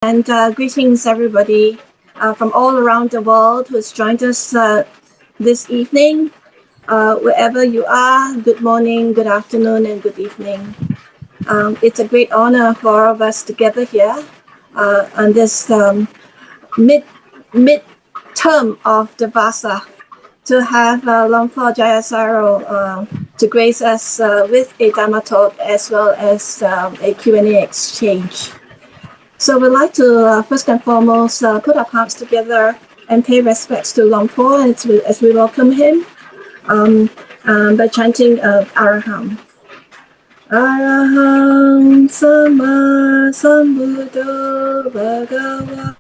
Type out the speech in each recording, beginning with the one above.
And greetings, everybody from all around the world who's joined us this evening. Wherever you are, good morning, good afternoon, and good evening. It's a great honor for all of us to gather here on this mid term of the Vassa to have Luang Por Jayasaro to grace us with a Dhamma Talk as well as a Q&A exchange. So we'd like to first and foremost put our hearts together and pay respects to Luang Por as we welcome him by chanting Araham. Araham Sama Sambuddho Bhagava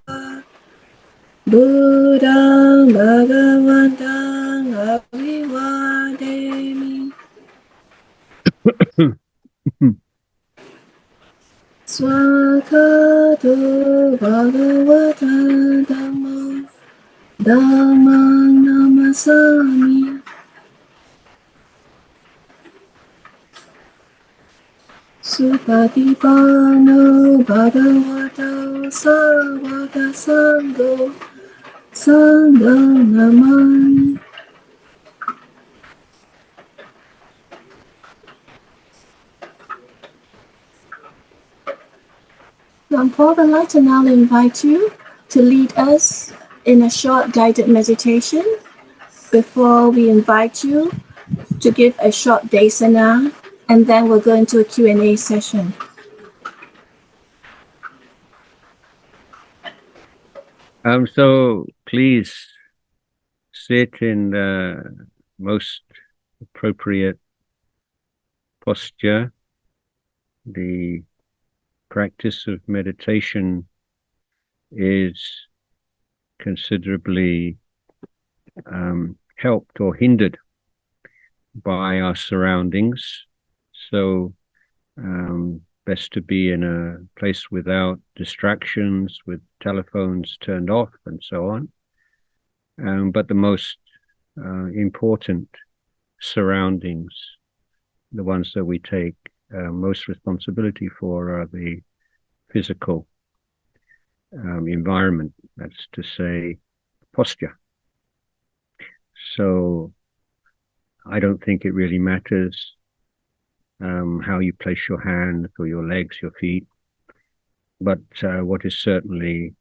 Buddhang Bhagavantang Abhivademi Swakato Bhagavata Dhammang Namasami Supatipano Bhagavato Sarvaka Sangho Sangham Namami. Luang Por, I'd like to now invite you to lead us in a short guided meditation before we invite you to give a short desana, and then we'll go into a Q&A session. So please sit in the most appropriate posture. The practice of meditation is considerably helped or hindered by our surroundings. So best to be in a place without distractions, with telephones turned off and so on. But the most important surroundings, the ones that we take most responsibility for, are the physical environment, that's to say, posture. So I don't think it really matters how you place your hands or your legs, your feet, but what is certainly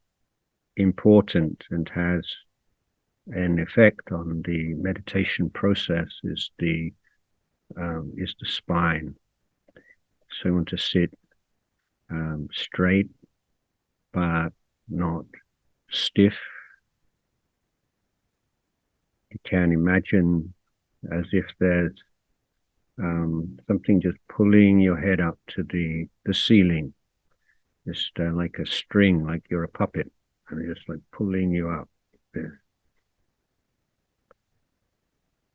important and has an effect on the meditation process is the spine. So you want to sit straight but not stiff. You can imagine as if there's something just pulling your head up to the ceiling, just like a string, like you're a puppet, and just like pulling you up.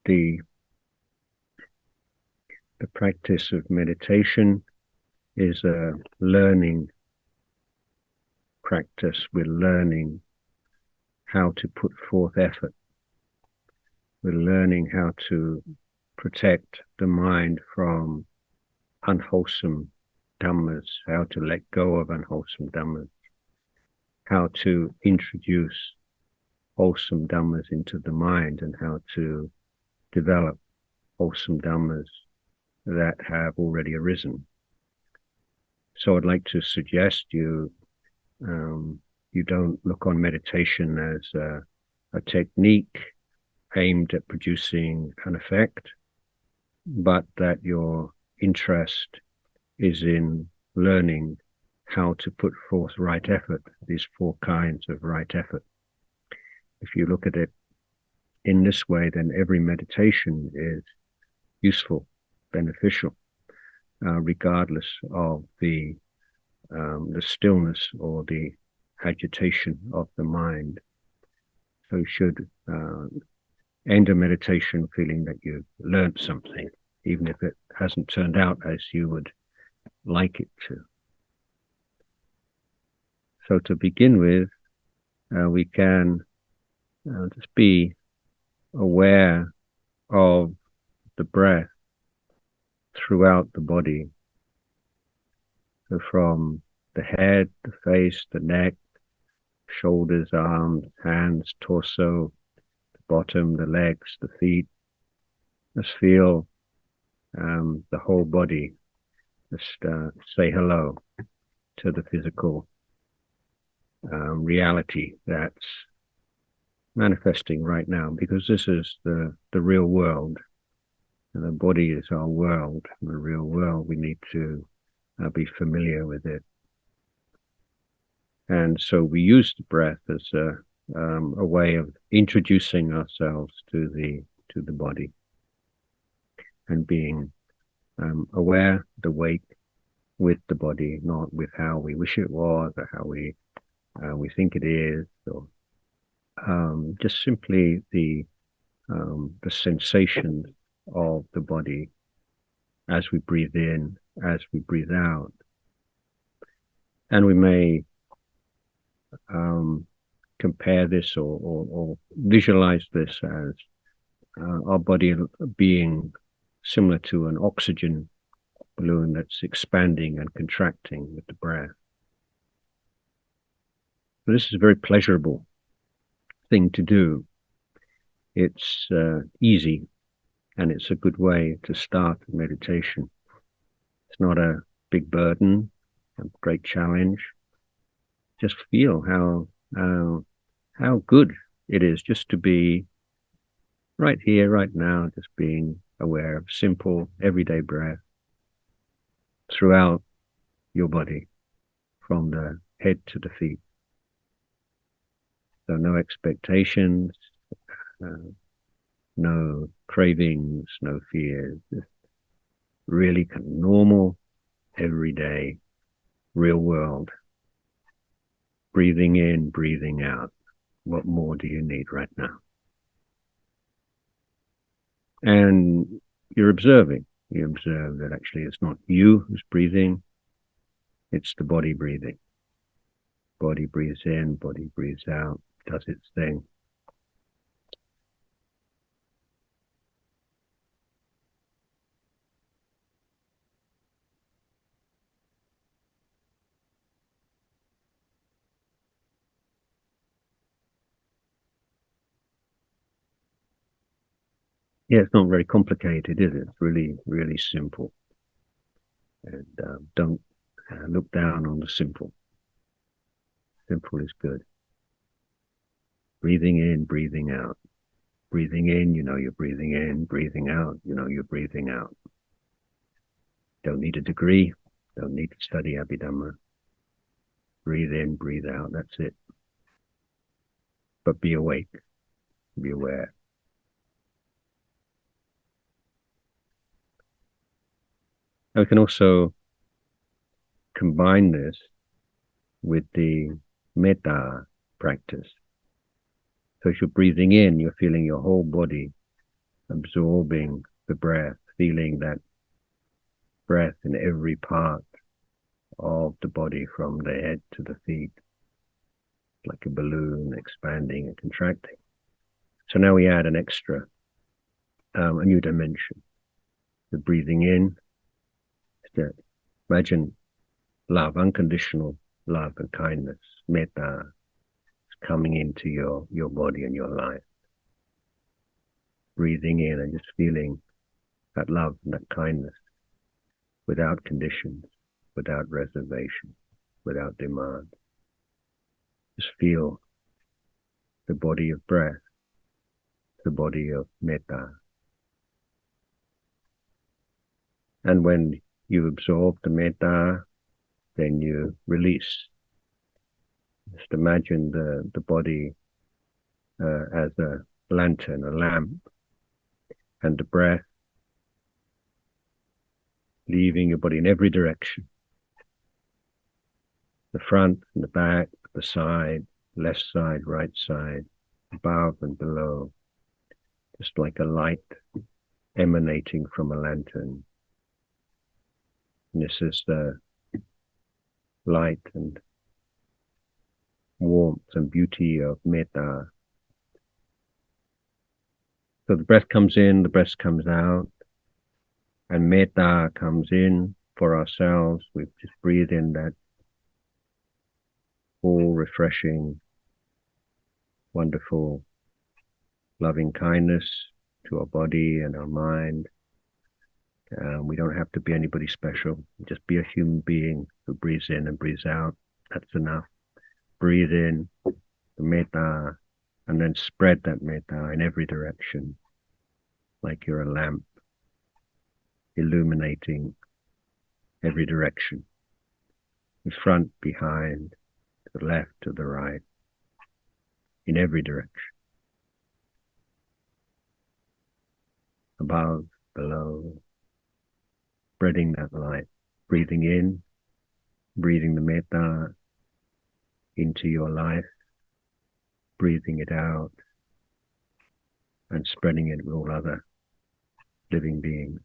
The practice of meditation is a learning practice. We're learning how to put forth effort. We're learning how to protect the mind from unwholesome dhammas, how to let go of unwholesome dhammas, how to introduce wholesome dhammas into the mind, and how to develop wholesome dhammas that have already arisen. So I'd like to suggest you don't look on meditation as a technique aimed at producing an effect, but that your interest is in learning how to put forth right effort, these 4 kinds of right effort. If you look at it in this way, then every meditation is useful, beneficial, regardless of the stillness or the agitation of the mind. So you should end a meditation feeling that you've learned something, even if it hasn't turned out as you would like it to. So to begin with, we can just be aware of the breath throughout the body. So from the head, the face, the neck, shoulders, arms, hands, torso, the bottom, the legs, the feet. Just feel the whole body. Just say hello to the physical reality that's manifesting right now, because this is the real world. And the body is our world, the real world. We need to be familiar with it. And so we use the breath as a way of introducing ourselves to the body and being aware, awake with the body, not with how we wish it was or how we think it is, or just simply the sensation of the body as we breathe in, as we breathe out. And we may compare this or visualize this as our body being similar to an oxygen balloon that's expanding and contracting with the breath. So this is a very pleasurable thing to do. It's easy, and it's a good way to start meditation. It's not a big burden, a great challenge. Just feel how good it is just to be right here, right now, just being aware of simple, everyday breath throughout your body, from the head to the feet. So no expectations, no cravings, no fears, just really normal, everyday, real world. Breathing in, breathing out. What more do you need right now? And you're observing. You observe that actually it's not you who's breathing, it's the body breathing. Body breathes in, body breathes out, does its thing. Yeah, it's not very complicated, is it? It's really, really simple. And don't look down on the simple. Simple is good. Breathing in, breathing out. Breathing in, you know you're breathing in. Breathing out, you know you're breathing out. Don't need a degree. Don't need to study BuddhaDhamma. Breathe in, breathe out. That's it. But be awake. Be aware. And we can also combine this with the metta practice. So as you're breathing in, you're feeling your whole body absorbing the breath, feeling that breath in every part of the body, from the head to the feet, like a balloon expanding and contracting. So now we add an extra, a new dimension. The breathing in, imagine love, unconditional love and kindness, metta, coming into your body and your life. Breathing in and just feeling that love and that kindness without conditions, without reservation, without demand. Just feel the body of breath, the body of metta. And when you absorb the metta, then you release. Just imagine the body as a lantern, a lamp, and the breath leaving your body in every direction. The front and the back, the side, left side, right side, above and below. Just like a light emanating from a lantern. And this is the light and warmth and beauty of metta. So the breath comes in, the breath comes out, and metta comes in for ourselves. We just breathe in that refreshing, wonderful, loving kindness to our body and our mind. We don't have to be anybody special. Just be a human being who breathes in and breathes out. That's enough. Breathe in the metta and then spread that metta in every direction, like you're a lamp, illuminating every direction. In front, behind, to the left, to the right, in every direction. Above, below, spreading that light, breathing in, breathing the metta into your life, breathing it out, and spreading it with all other living beings.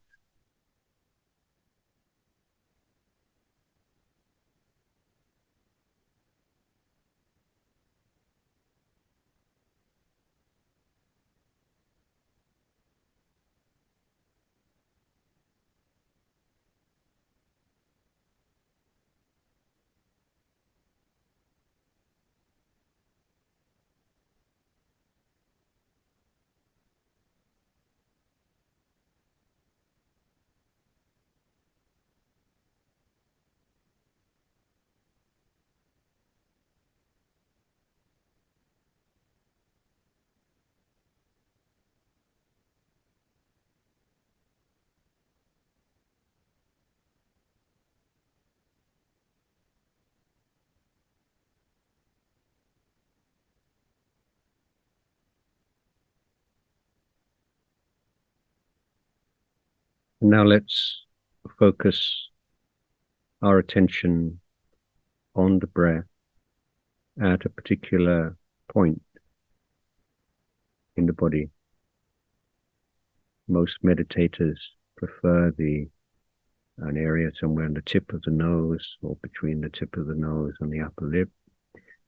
Now let's focus our attention on the breath at a particular point in the body. Most meditators prefer an area somewhere on the tip of the nose or between the tip of the nose and the upper lip,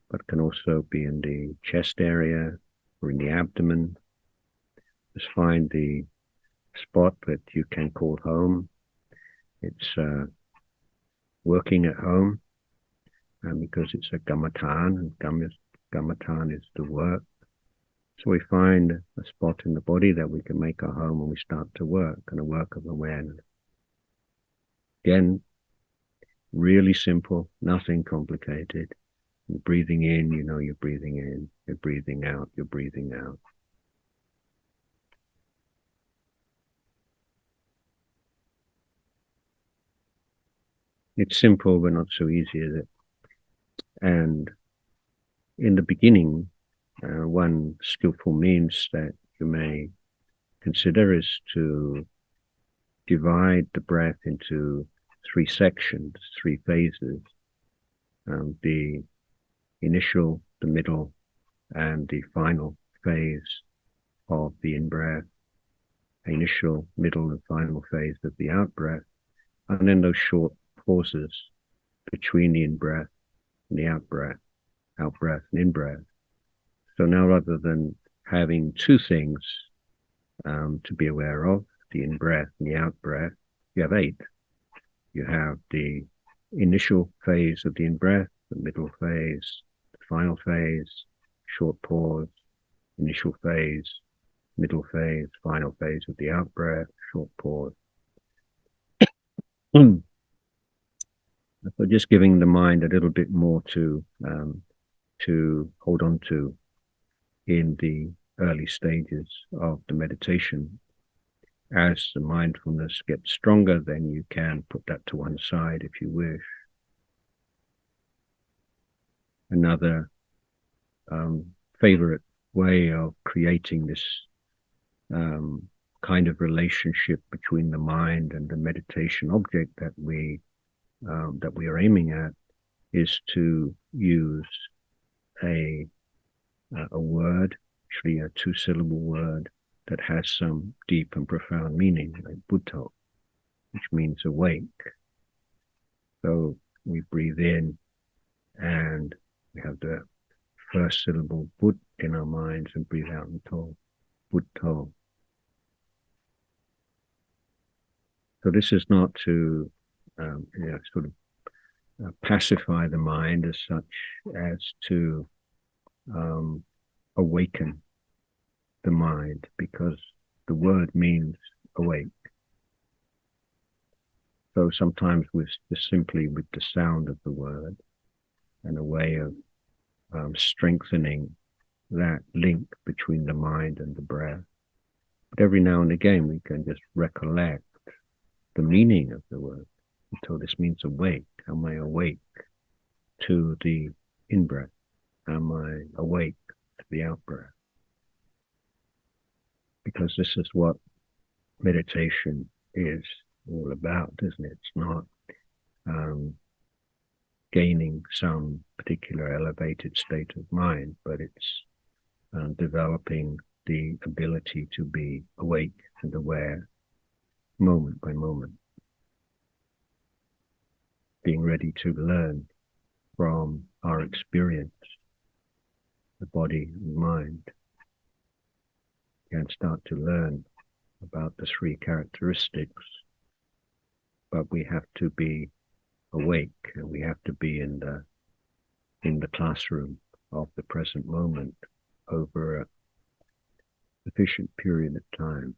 but can also be in the chest area or in the abdomen. Just find the spot that you can call home. It's working at home, and because it's a Gamatan, and Gamatan is the work. So we find a spot in the body that we can make our home when we start to work, and a work of awareness. Again, really simple, nothing complicated. You're breathing in, you know you're breathing in. You're breathing out, you're breathing out. It's simple, but not so easy, is it? And in the beginning, one skillful means that you may consider is to divide the breath into three sections, three phases. The initial, the middle, and the final phase of the in-breath, initial, middle, and final phase of the out-breath, and then those short pauses between the in-breath and the out-breath and in-breath. So now rather than having two things to be aware of, the in-breath and the out-breath, you have 8. You have the initial phase of the in-breath, the middle phase, the final phase, short pause, initial phase, middle phase, final phase of the out-breath, short pause. So just giving the mind a little bit more to hold on to in the early stages of the meditation. As the mindfulness gets stronger, then you can put that to one side if you wish. Another favorite way of creating this kind of relationship between the mind and the meditation object that we are aiming at is to use a word, actually a 2-syllable word that has some deep and profound meaning, like Buddha, which means awake. So we breathe in and we have the first syllable Bud in our minds and breathe out until Buddha. So this is not to sort of pacify the mind as such as to awaken the mind, because the word means awake. So sometimes with just simply with the sound of the word and a way of strengthening that link between the mind and the breath. But every now and again we can just recollect the meaning of the word. So this means awake. Am I awake to the in-breath? Am I awake to the out-breath? Because this is what meditation is all about, isn't it? It's not gaining some particular elevated state of mind, but it's developing the ability to be awake and aware moment by moment, being ready to learn from our experience, the body and mind, and start to learn about the three characteristics. But we have to be awake, and we have to be in the classroom of the present moment over a sufficient period of time.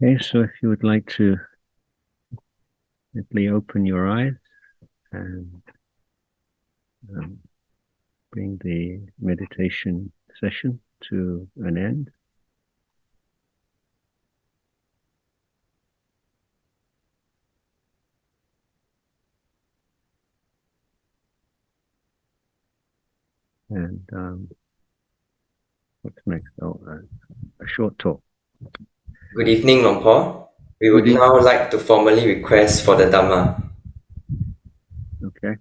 Okay, so if you would like to simply open your eyes and bring the meditation session to an end. And what's next? Oh, a short talk. Good evening, Luang Por. We would Good evening. now like to formally request for the Dhamma. Okay.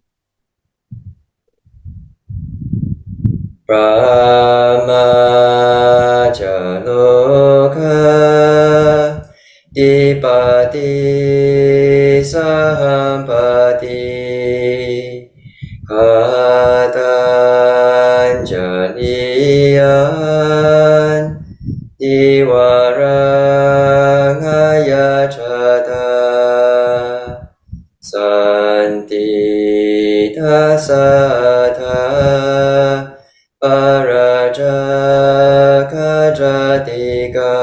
Brahmajaloka Dipati Sahampati Patanjaliyan Diwarangaya Chata Santi Tasatha Parajaka Jatika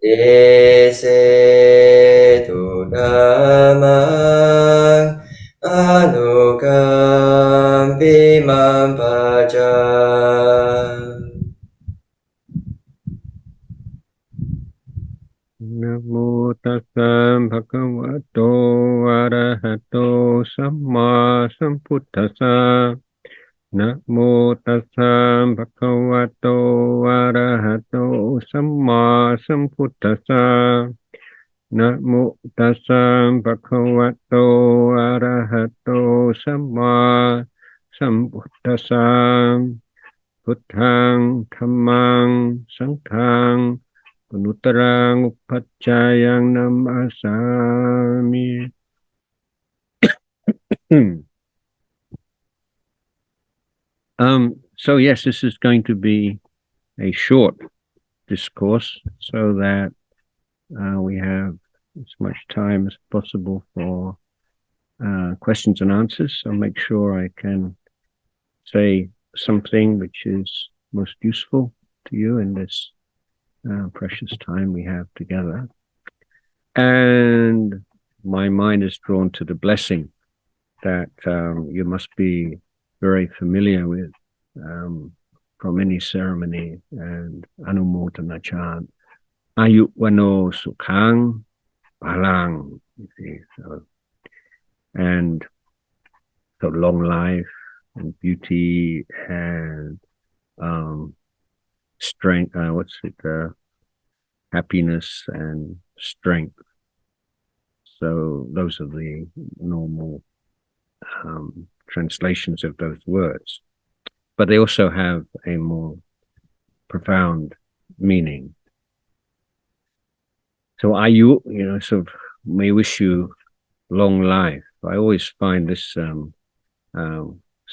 Ese Tu Dhammang Anukampi Mampaja. Namo tassa bhagavato arahato samma sambuddhassa. Namo tassa bhagavato arahato samma sambuddhassa. Namo tassa bhagavato arahato samma sambuddhassa. Buddhang dhammang sanghang Anutarang upacayang namasami. So yes, this is going to be a short discourse so that we have as much time as possible for questions and answers. So make sure I can say something which is most useful to you in this precious time we have together. And my mind is drawn to the blessing that you must be very familiar with from any ceremony and Anumodana chant. Ayuk wano sukhang palang. And so long life and beauty and strength, happiness and strength. So those are the normal translations of those words. But they also have a more profound meaning. So Ayu, sort of may wish you long life. I always find this some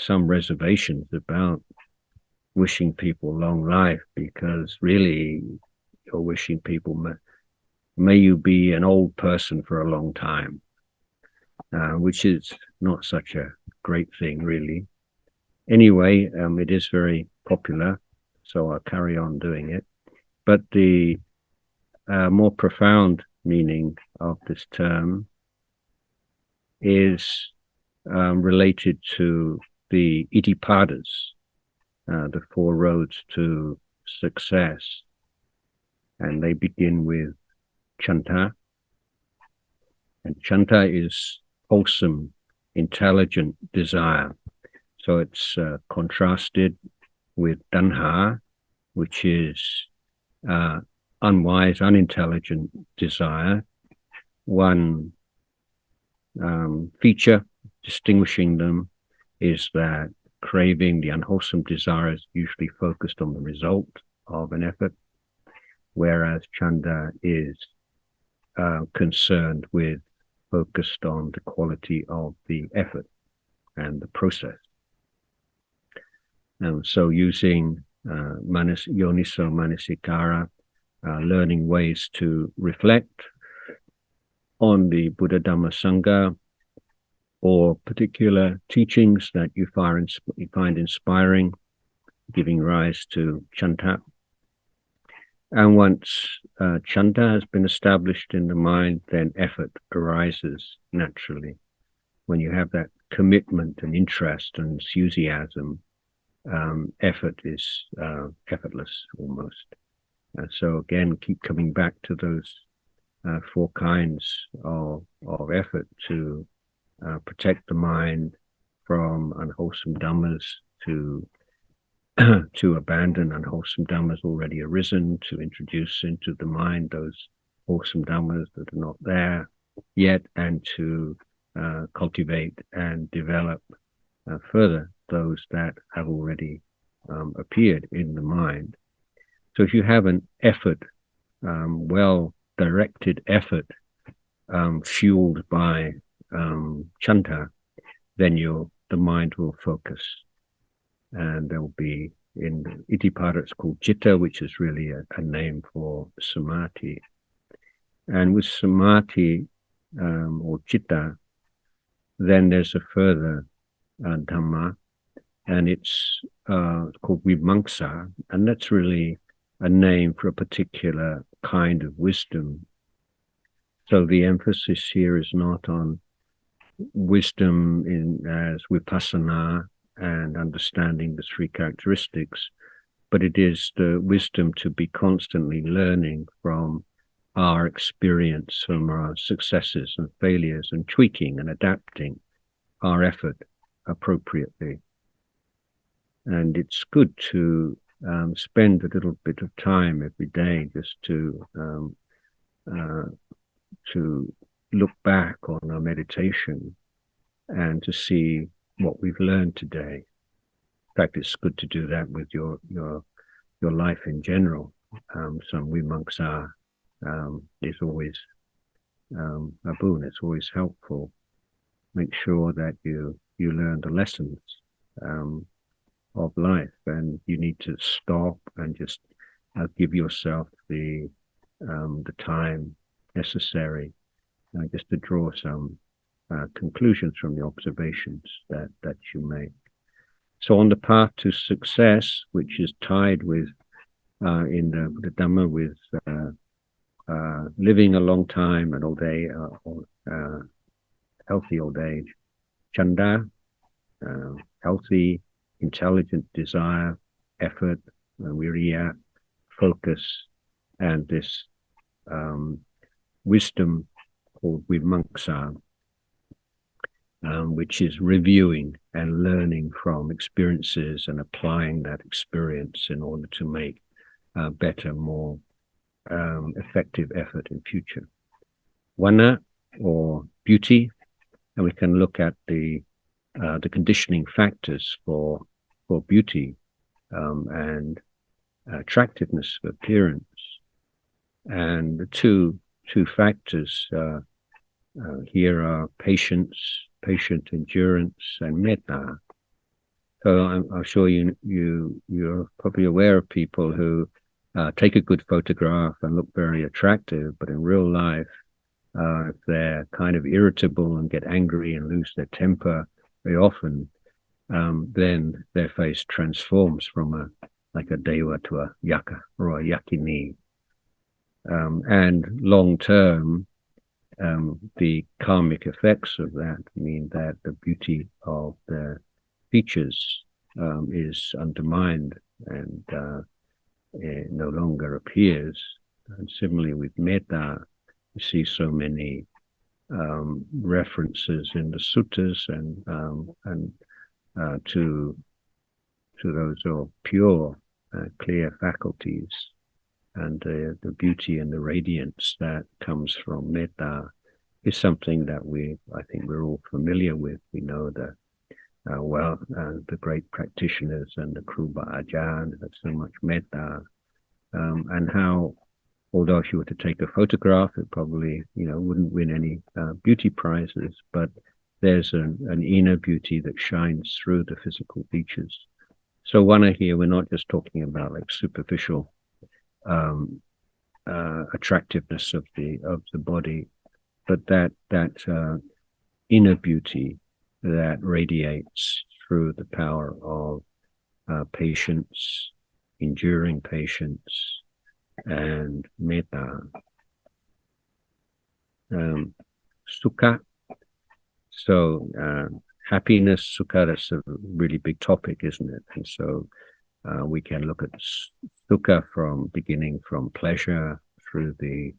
reservations about wishing people long life, because really you're wishing people may you be an old person for a long time, which is not such a great thing, really. Anyway, it is very popular, so I'll carry on doing it. But the more profound meaning of this term is related to the Iddhipadas, the four roads to success. And they begin with Chanta. And Chanta is wholesome, intelligent desire. So it's contrasted with Tanha, which is unwise, unintelligent desire. One feature distinguishing them is that craving, the unwholesome desire, is usually focused on the result of an effort, whereas Chanda is concerned with, focused on the quality of the effort and the process. And so using Yoniso Manasikara, learning ways to reflect on the BuddhaDhamma Sangha or particular teachings that you find inspiring, giving rise to Chanta. And once Chanta has been established in the mind, then effort arises naturally. When you have that commitment and interest and enthusiasm, effort is effortless almost. So again, keep coming back to those four kinds of effort to protect the mind from unwholesome dhammas, to to abandon unwholesome dhammas already arisen, to introduce into the mind those wholesome dhammas that are not there yet, and to cultivate and develop further those that have already appeared in the mind. So if you have an effort, well-directed effort, fueled by chanta, then the mind will focus. And there will be, in Itipada it's called citta, which is really a name for samadhi. And with samadhi or citta, then there's a further dhamma, and it's called vimamsa, and that's really a name for a particular kind of wisdom. So the emphasis here is not on wisdom as vipassana and understanding the three characteristics, but it is the wisdom to be constantly learning from our experience, from our successes and failures, and tweaking and adapting our effort appropriately. And it's good to spend a little bit of time every day just to look back on our meditation and to see what we've learned today. In fact, it's good to do that with your life in general. Some vimamsa is always a boon. It's always helpful. Make sure that you learn the lessons of life, and you need to stop and just give yourself the time necessary just to draw some conclusions from the observations that you make. So on the path to success, which is tied with in the Dhamma with living a long time and old age, healthy old age, chanda, healthy, intelligent desire, effort, viriya, focus, and this wisdom called vimamsa, which is reviewing and learning from experiences and applying that experience in order to make better, more effective effort in future. Vana, or beauty, and we can look at the conditioning factors for beauty and attractiveness of appearance. And the two factors here are patient endurance, and metta. So I'm sure you're probably aware of people who take a good photograph and look very attractive, but in real life, if they're kind of irritable and get angry and lose their temper very often, then their face transforms from like a deva to a yaka or a yakini. And long term, the karmic effects of that mean that the beauty of the features is undermined and it no longer appears. And similarly with metta, you see so many references in the suttas and to those who are pure, clear faculties, and the beauty and the radiance that comes from metta is something that I think we're all familiar with. We know that the great practitioners and the Kruba Ajahn have so much metta, and how, although if you were to take a photograph, it probably wouldn't win any beauty prizes, but there's an inner beauty that shines through the physical features. So vana here, we're not just talking about like superficial attractiveness of the body, but that inner beauty that radiates through the power of patience, enduring patience, and metta. Sukha. So happiness, sukha, that's a really big topic, isn't it? And so we can look at sukha from beginning from pleasure through the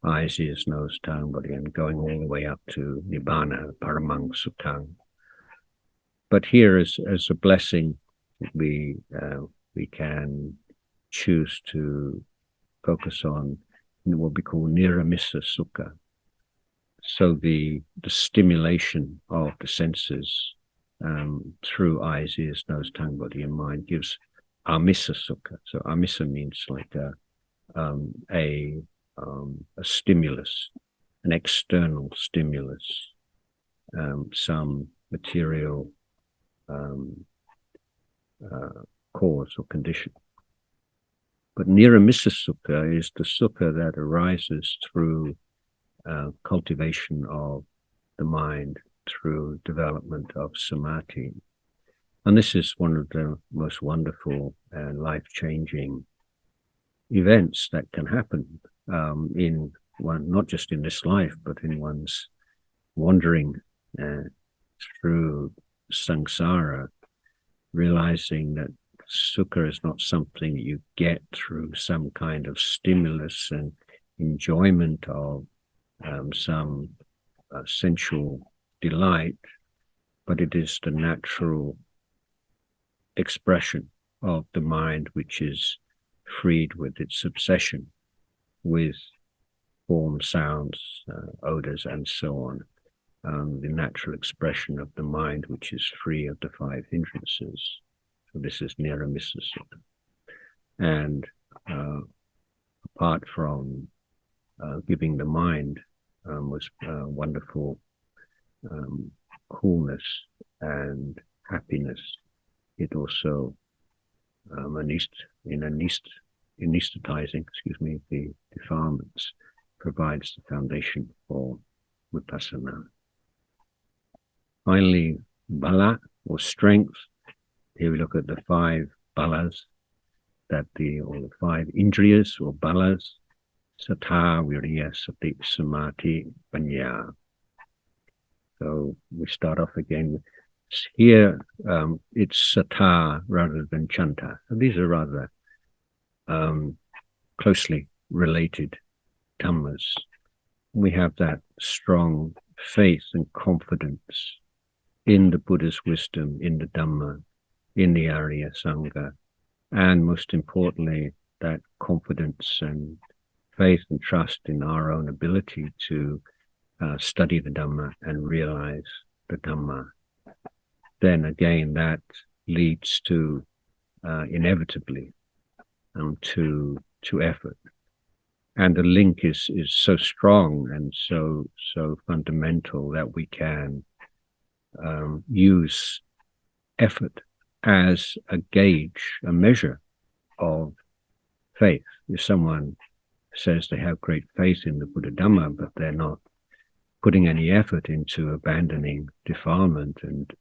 eyes, ears, nose, tongue, body, and going all the way up to nibbana, paramang sukhang. But here as a blessing we can choose to focus on what we call Niramissa Sukha. So the stimulation of the senses through eyes, ears, nose, tongue, body, and mind gives amissa sukha. So amissa means like a stimulus, an external stimulus, some material cause or condition. But Niramissa Sukha is the sukha that arises through cultivation of the mind, through development of samadhi. And this is one of the most wonderful and life-changing events that can happen in one, not just in this life, but in one's wandering through samsara, realizing that sukha is not something you get through some kind of stimulus and enjoyment of some sensual delight, but it is the natural expression of the mind which is freed with its obsession with form, sounds, odors, and so on. The natural expression of the mind which is free of the five hindrances. So this is Niramissa Sukha. And apart from giving the mind was wonderful coolness and happiness, it also anesthetizing, the defilements, provides the foundation for vipassana. Finally, bala or strength. Here we look at the five balas, or the five indriyas or balas: sattha, virya, sati, samadhi, panya. So we start off again. Here it's sattha rather than chanta. So these are rather closely related dhammas. We have that strong faith and confidence in the Buddha's wisdom, in the Dhamma, in the Arya Sangha, and most importantly, that confidence and faith and trust in our own ability to study the Dhamma and realize the Dhamma. Then again, that leads to inevitably to effort. And the link is so strong and so fundamental that we can use effort as a gauge, a measure of faith. If someone says they have great faith in the BuddhaDhamma, but they're not putting any effort into abandoning defilement and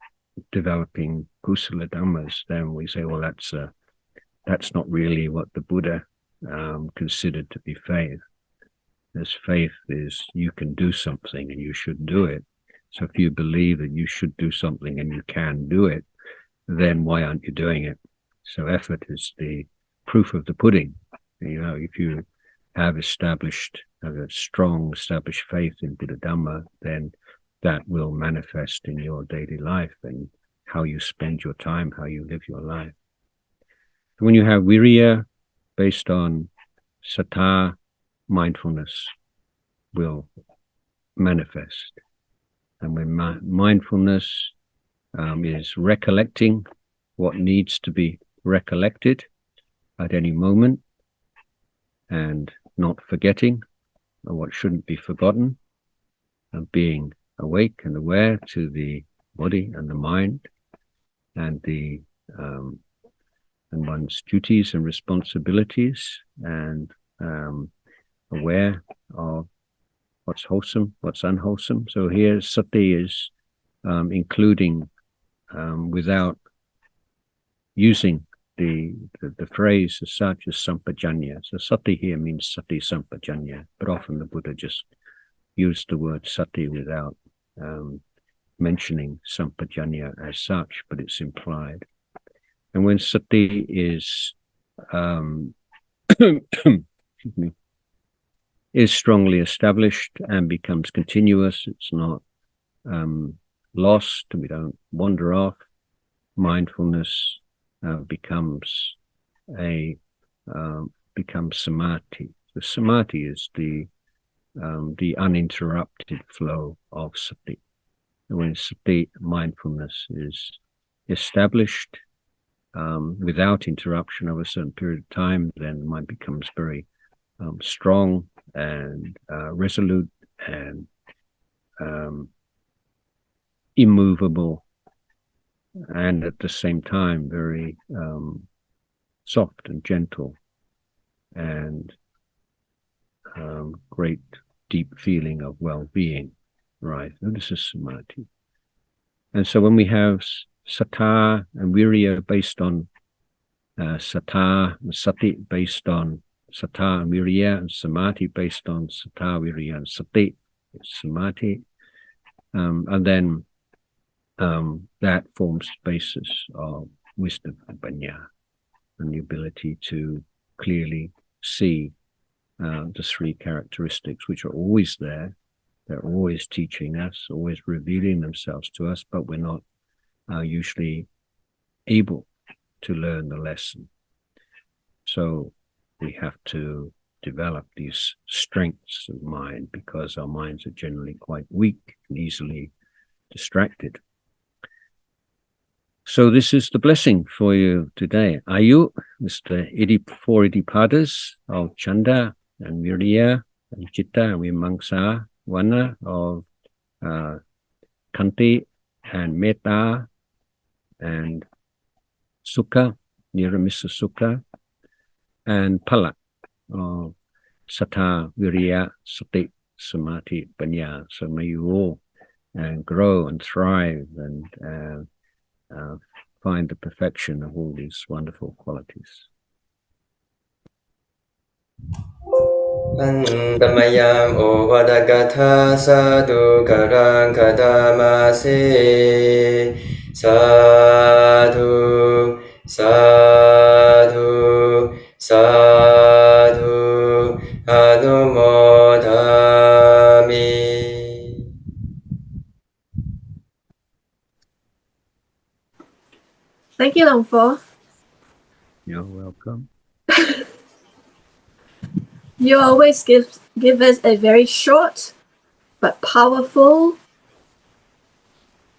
developing kusala dhammas, then we say, well, that's not really what the Buddha considered to be faith. As faith is, you can do something and you should do it. So if you believe that you should do something and you can do it, then why aren't you doing it? So effort is the proof of the pudding. If you have a strong established faith in BuddhaDhamma, then that will manifest in your daily life and how you spend your time, how you live your life. When you have virya based on sattha, mindfulness will manifest. And when mindfulness is recollecting what needs to be recollected at any moment and not forgetting what shouldn't be forgotten, and being awake and aware to the body and the mind and and one's duties and responsibilities, and aware of what's wholesome, what's unwholesome. So here sati is including without using the phrase as such as sampajanya. So sati here means sati sampajanya, but often the Buddha just used the word sati without mentioning sampajanya as such, but it's implied. And when sati is is strongly established and becomes continuous, it's not lost, we don't wander off. Mindfulness becomes samadhi. The samadhi is the uninterrupted flow of sati. And when sati, mindfulness, is established without interruption over a certain period of time, then the mind becomes very strong and resolute and immovable, and at the same time very soft and gentle, and great deep feeling of well-being, right? So this is samadhi. And so when we have sattha and virya based on sattha, and sati based on sattha and virya, and samadhi based on sattha, virya, and sati, it's samadhi. And then that forms the basis of wisdom and panya, and the ability to clearly see the three characteristics which are always there. They're always teaching us, always revealing themselves to us, but we're not usually able to learn the lesson. So we have to develop these strengths of mind, because our minds are generally quite weak and easily distracted. So this is the blessing for you today. Ayu, Mr. 4 Idipadas of Chanda and Virya and Chitta and Vimamsa, Vana of Kanti and Metta and Sukha, Niramisa Sukha, and Pala of Sattha, Virya, Sati, Samadhi, Panya. So may you all grow and thrive and find the perfection of all these wonderful qualities. อันตมยามโอวดกถาสาธุกรังคตามาเสสาธุสาธุสาธุอนุโมทามิ Thank you, Luang Por. You're welcome. You always give us a very short but powerful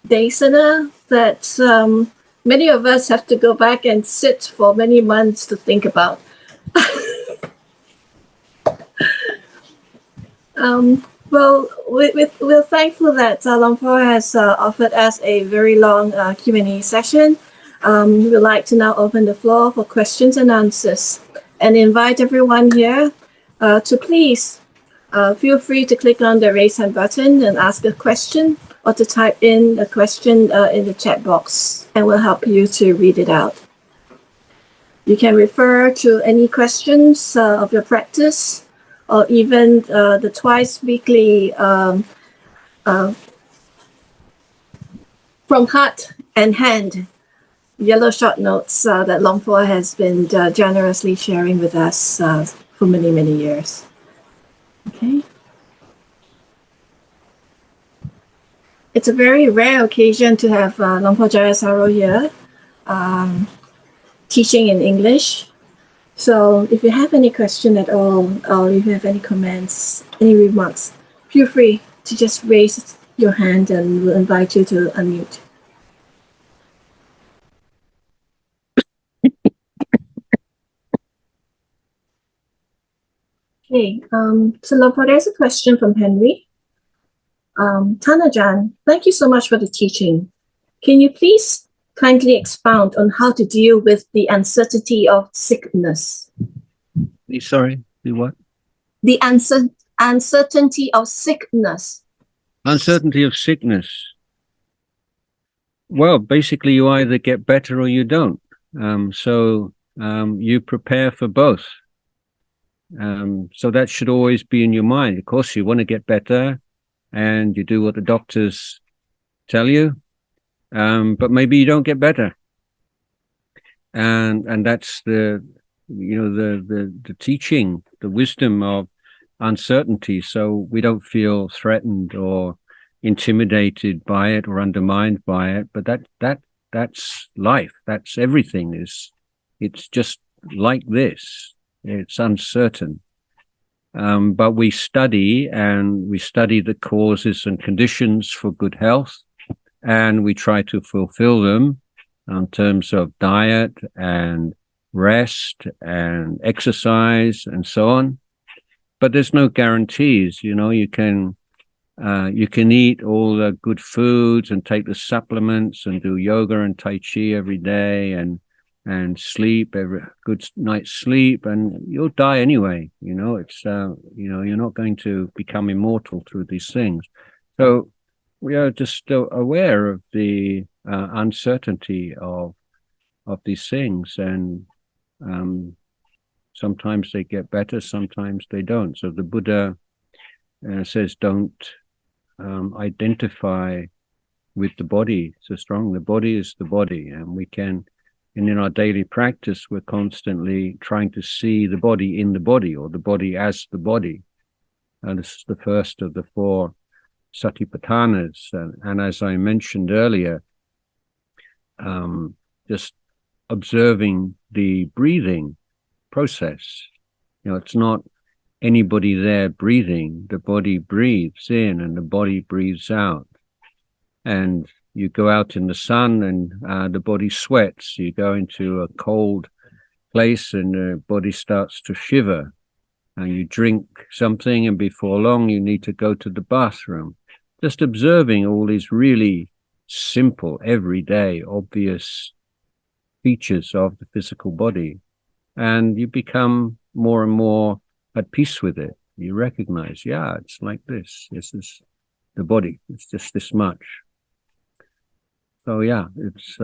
desana that many of us have to go back and sit for many months to think about. Well, we're thankful that Luang Por has offered us a very long Q&A session. We'd like to now open the floor for questions and answers, and invite everyone here to please feel free to click on the raise hand button and ask a question, or to type in a question in the chat box, and we'll help you to read it out. You can refer to any questions of your practice, or even the twice weekly from heart and hand yellow short notes that Luang Por has been generously sharing with us for many, many years. Okay. It's a very rare occasion to have Luang Por Jayasaro here teaching in English. So if you have any question at all, or if you have any comments, any remarks, feel free to just raise your hand and we'll invite you to unmute. Okay, so Luang Por, there's a question from Henry. Tanajan, thank you so much for the teaching. Can you please kindly expound on how to deal with the uncertainty of sickness? Sorry, the what? The uncertainty of sickness. Uncertainty of sickness. Well, basically you either get better or you don't. So you prepare for both. So that should always be in your mind. Of course, you want to get better and you do what the doctors tell you, but maybe you don't get better. And that's the teaching, the wisdom of uncertainty. So we don't feel threatened or intimidated by it or undermined by it, but that's life. That's everything. It's just like this. It's uncertain. But we study the causes and conditions for good health, and we try to fulfill them in terms of diet and rest and exercise and so on. But there's no guarantees. You can eat all the good foods and take the supplements and do yoga and tai chi every day and sleep every good night's sleep, and you'll die anyway. It's you're not going to become immortal through these things. So we are just aware of the uncertainty of these things, and sometimes they get better, sometimes they don't. So the Buddha says, don't identify with the body so strong. The body is the body, and in our daily practice, we're constantly trying to see the body in the body, or the body as the body. And this is the first of the 4 satipatthanas. And as I mentioned earlier, just observing the breathing process. It's not anybody there breathing. The body breathes in and the body breathes out. And you go out in the sun and the body sweats. You go into a cold place and the body starts to shiver. And you drink something, and before long you need to go to the bathroom. Just observing all these really simple, everyday, obvious features of the physical body. And you become more and more at peace with it. You recognize, it's like this. This is the body. It's just this much. So it's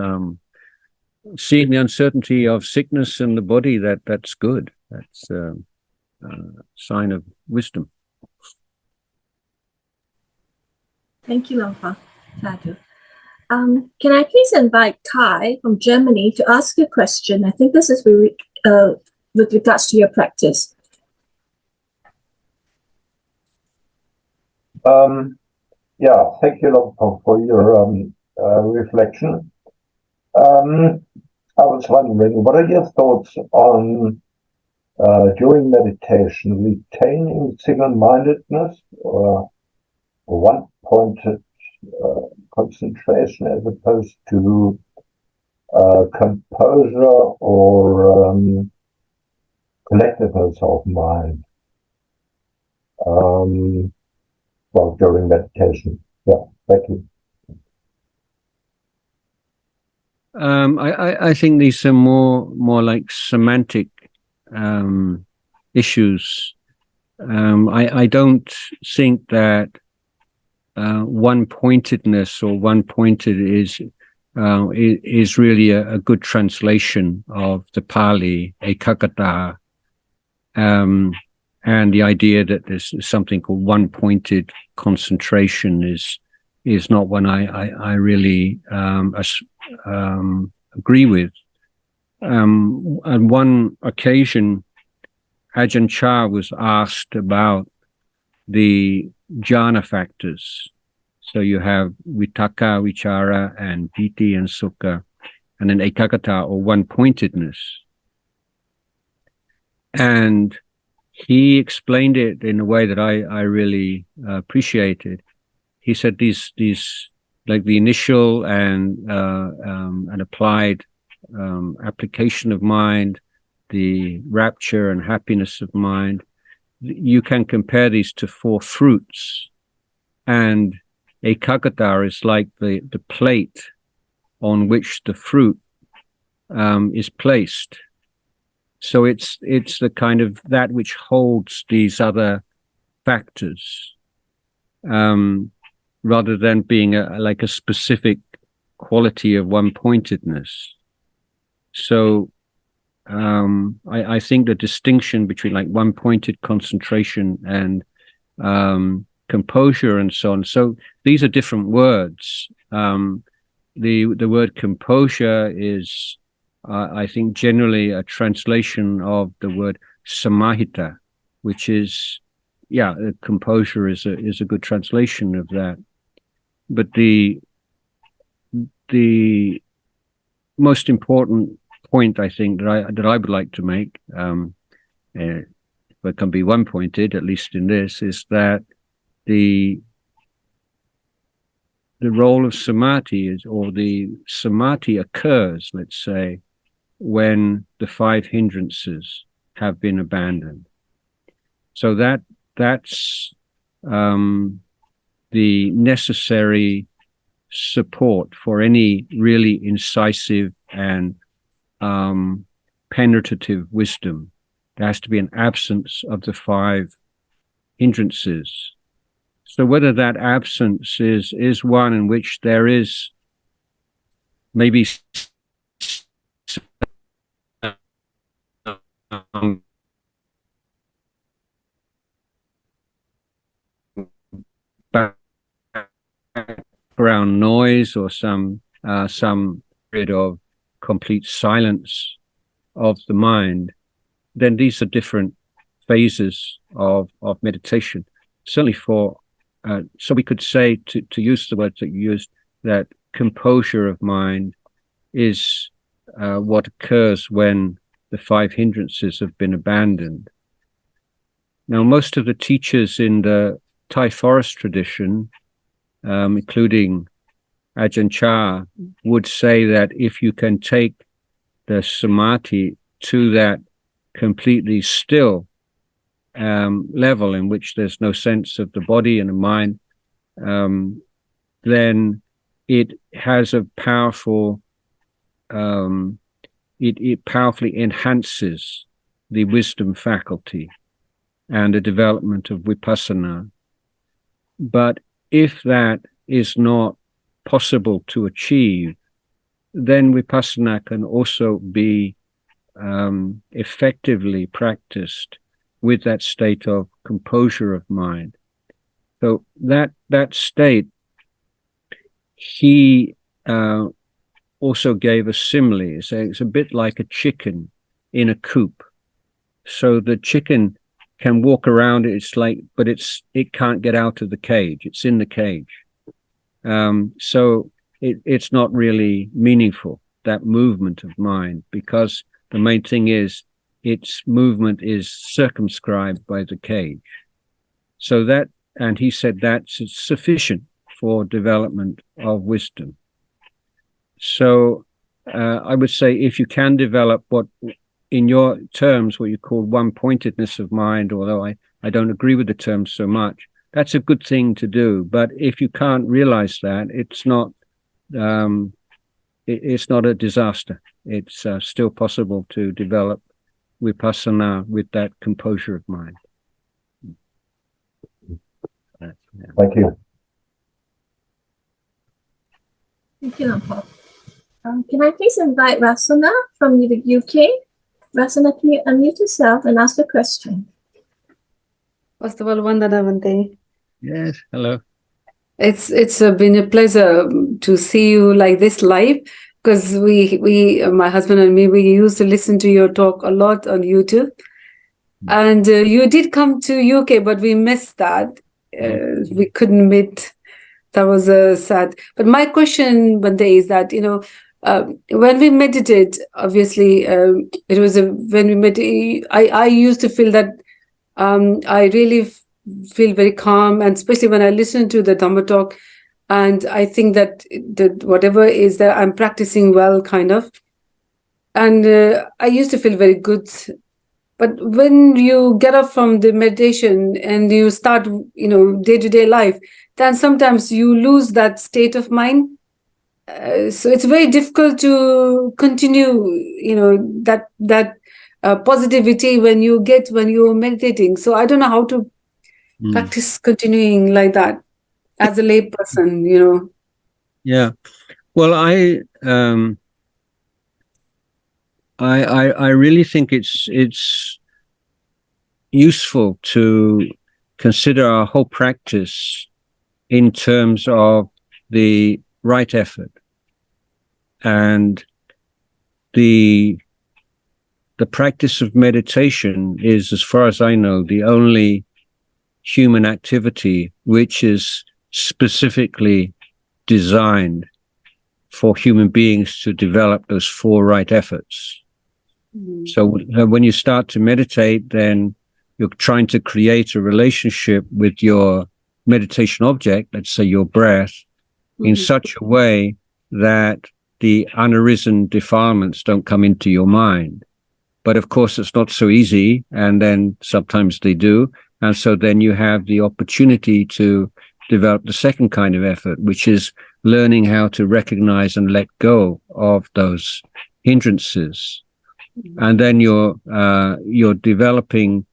seeing the uncertainty of sickness in the body. That's good. That's a sign of wisdom. Thank you, Luang Por. Sadhu. Can I please invite Kai from Germany to ask a question? I think this is with regards to your practice. Thank you, Luang Por, for your reflection. I was wondering, what are your thoughts on during meditation retaining single-mindedness or one-pointed concentration as opposed to composure or collectedness of mind during meditation? Thank you. I think these are more like semantic issues. I don't think that one-pointedness or one-pointed is really a good translation of the Pali ekaggata, and the idea that there's something called one-pointed concentration is not one I really agree with. On one occasion, Ajahn Chah was asked about the jhana factors. So you have vitaka, vichara, and piti and sukha, and then ekaggata, or one-pointedness. And he explained it in a way that I really appreciated. He said these like the initial and applied application of mind, the rapture and happiness of mind, you can compare these to 4 fruits, and ekaggata is like the plate on which the fruit is placed. So it's the kind of that which holds these other factors, rather than being like a specific quality of one-pointedness. So I think the distinction between like one-pointed concentration and composure and so on. So these are different words. The word composure is, I think, generally a translation of the word samahita, which is, composure is a good translation of that. But the most important point I think that I would like to make, if I can be one-pointed, at least in this, is that the role of samadhi is, or the samadhi occurs, let's say, when the 5 hindrances have been abandoned. So that's the necessary support for any really incisive and penetrative wisdom. There has to be an absence of the 5 hindrances. So whether that absence is one in which there is maybe some background noise or some period of complete silence of the mind, then these are different phases of meditation. Certainly so we could say, to use the words that you used, that composure of mind is what occurs when the 5 hindrances have been abandoned. Now, most of the teachers in the Thai forest tradition, including Ajahn Chah, would say that if you can take the samadhi to that completely still level in which there's no sense of the body and the mind, then it has a powerful, it powerfully enhances the wisdom faculty and the development of vipassana. But if that is not possible to achieve, then vipassana can also be effectively practiced with that state of composure of mind. So that state, he also gave a simile. So it's a bit like a chicken in a coop. So the chicken can walk around, but it can't get out of the cage. It's in the cage. So it's not really meaningful, that movement of mind, because the main thing is its movement is circumscribed by the cage. So and he said that's sufficient for development of wisdom. So I would say, if you can develop what, in your terms, what you call one-pointedness of mind, although I don't agree with the term so much, that's a good thing to do. But if you can't realize that, it's not a disaster. It's still possible to develop vipassana with that composure of mind. Thank you. Thank you, Luang Por. Can I please invite Rasana from the UK? Rasana, can you unmute yourself and ask a question? First of all, Vandana Bhante. Yes, hello. It's been a pleasure to see you like this live, because we my husband and me, we used to listen to your talk a lot on YouTube. And you did come to UK, but we missed that. We couldn't meet. That was sad. But my question, Bhante, is that, when we meditate, obviously, it was when we meditate, I used to feel that I really feel very calm, and especially when I listen to the Dhamma Talk, and I think that whatever is that I'm practicing well, kind of. And I used to feel very good. But when you get up from the meditation and you start, day-to-day life, then sometimes you lose that state of mind. So it's very difficult to continue, that positivity when you're meditating. So I don't know how to practice continuing like that as a lay person, Yeah. Well, I really think it's useful to consider our whole practice in terms of the right effort, and the practice of meditation is, as far as I know, the only human activity which is specifically designed for human beings to develop those 4 right efforts. So when you start to meditate, then you're trying to create a relationship with your meditation object, let's say your breath, in such a way that the unarisen defilements don't come into your mind. But of course, it's not so easy, and then sometimes they do. And so then you have the opportunity to develop the second kind of effort, which is learning how to recognize and let go of those hindrances. And then you're developing,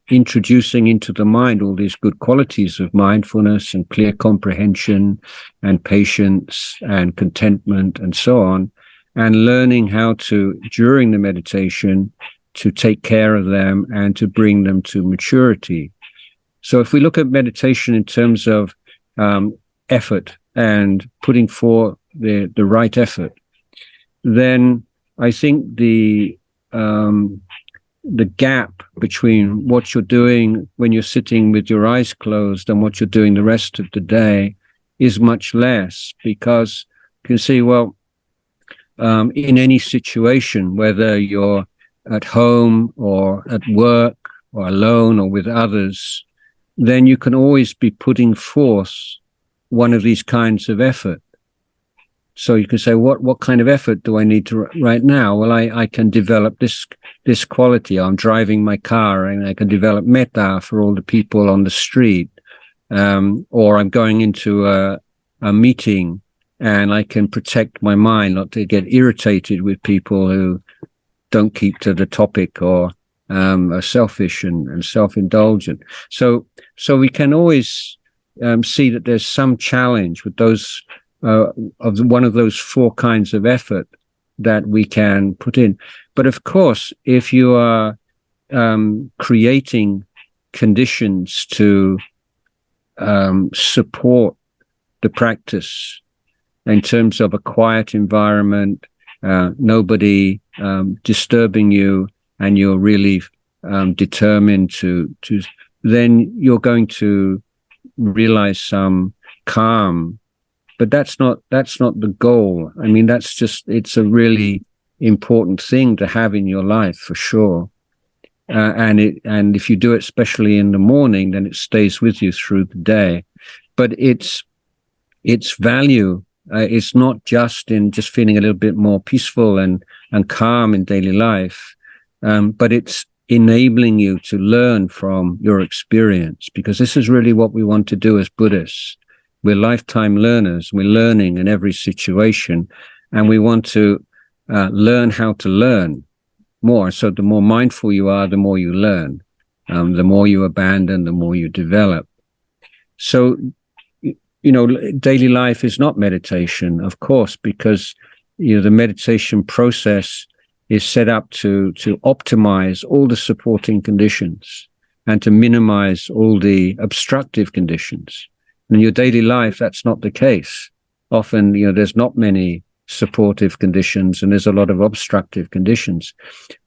introducing into the mind all these good qualities of mindfulness and clear comprehension and patience and contentment and so on, and learning how to, during the meditation, to take care of them and to bring them to maturity. So if we look at meditation in terms of effort and putting forth the right effort, then I think the gap between what you're doing when you're sitting with your eyes closed and what you're doing the rest of the day is much less, because you can see, well, in any situation, whether you're at home or at work or alone or with others, then you can always be putting forth one of these kinds of effort. So you can say, what kind of effort do I need to right now? Well, I can develop this quality. I'm driving my car and I can develop metta for all the people on the street. Or I'm going into a meeting and I can protect my mind not to get irritated with people who don't keep to the topic or are selfish and self-indulgent. So we can always see that there's some challenge with those of one of those 4 kinds of effort that we can put in. But of course, if you are creating conditions to support the practice in terms of a quiet environment, nobody disturbing you, and you're really determined to then you're going to realize some calm. But that's not the goal. I mean, it's a really important thing to have in your life for sure. And if you do it especially in the morning, then it stays with you through the day. But its value is not just in just feeling a little bit more peaceful and calm in daily life, but it's enabling you to learn from your experience, because this is really what we want to do as Buddhists. We're lifetime learners. We're learning in every situation, and we want to learn how to learn more. So the more mindful you are, the more you learn. The more you abandon, the more you develop. So, daily life is not meditation, of course, because the meditation process is set up to optimize all the supporting conditions and to minimize all the obstructive conditions. In your daily life, that's not the case. Often, there's not many supportive conditions and there's a lot of obstructive conditions.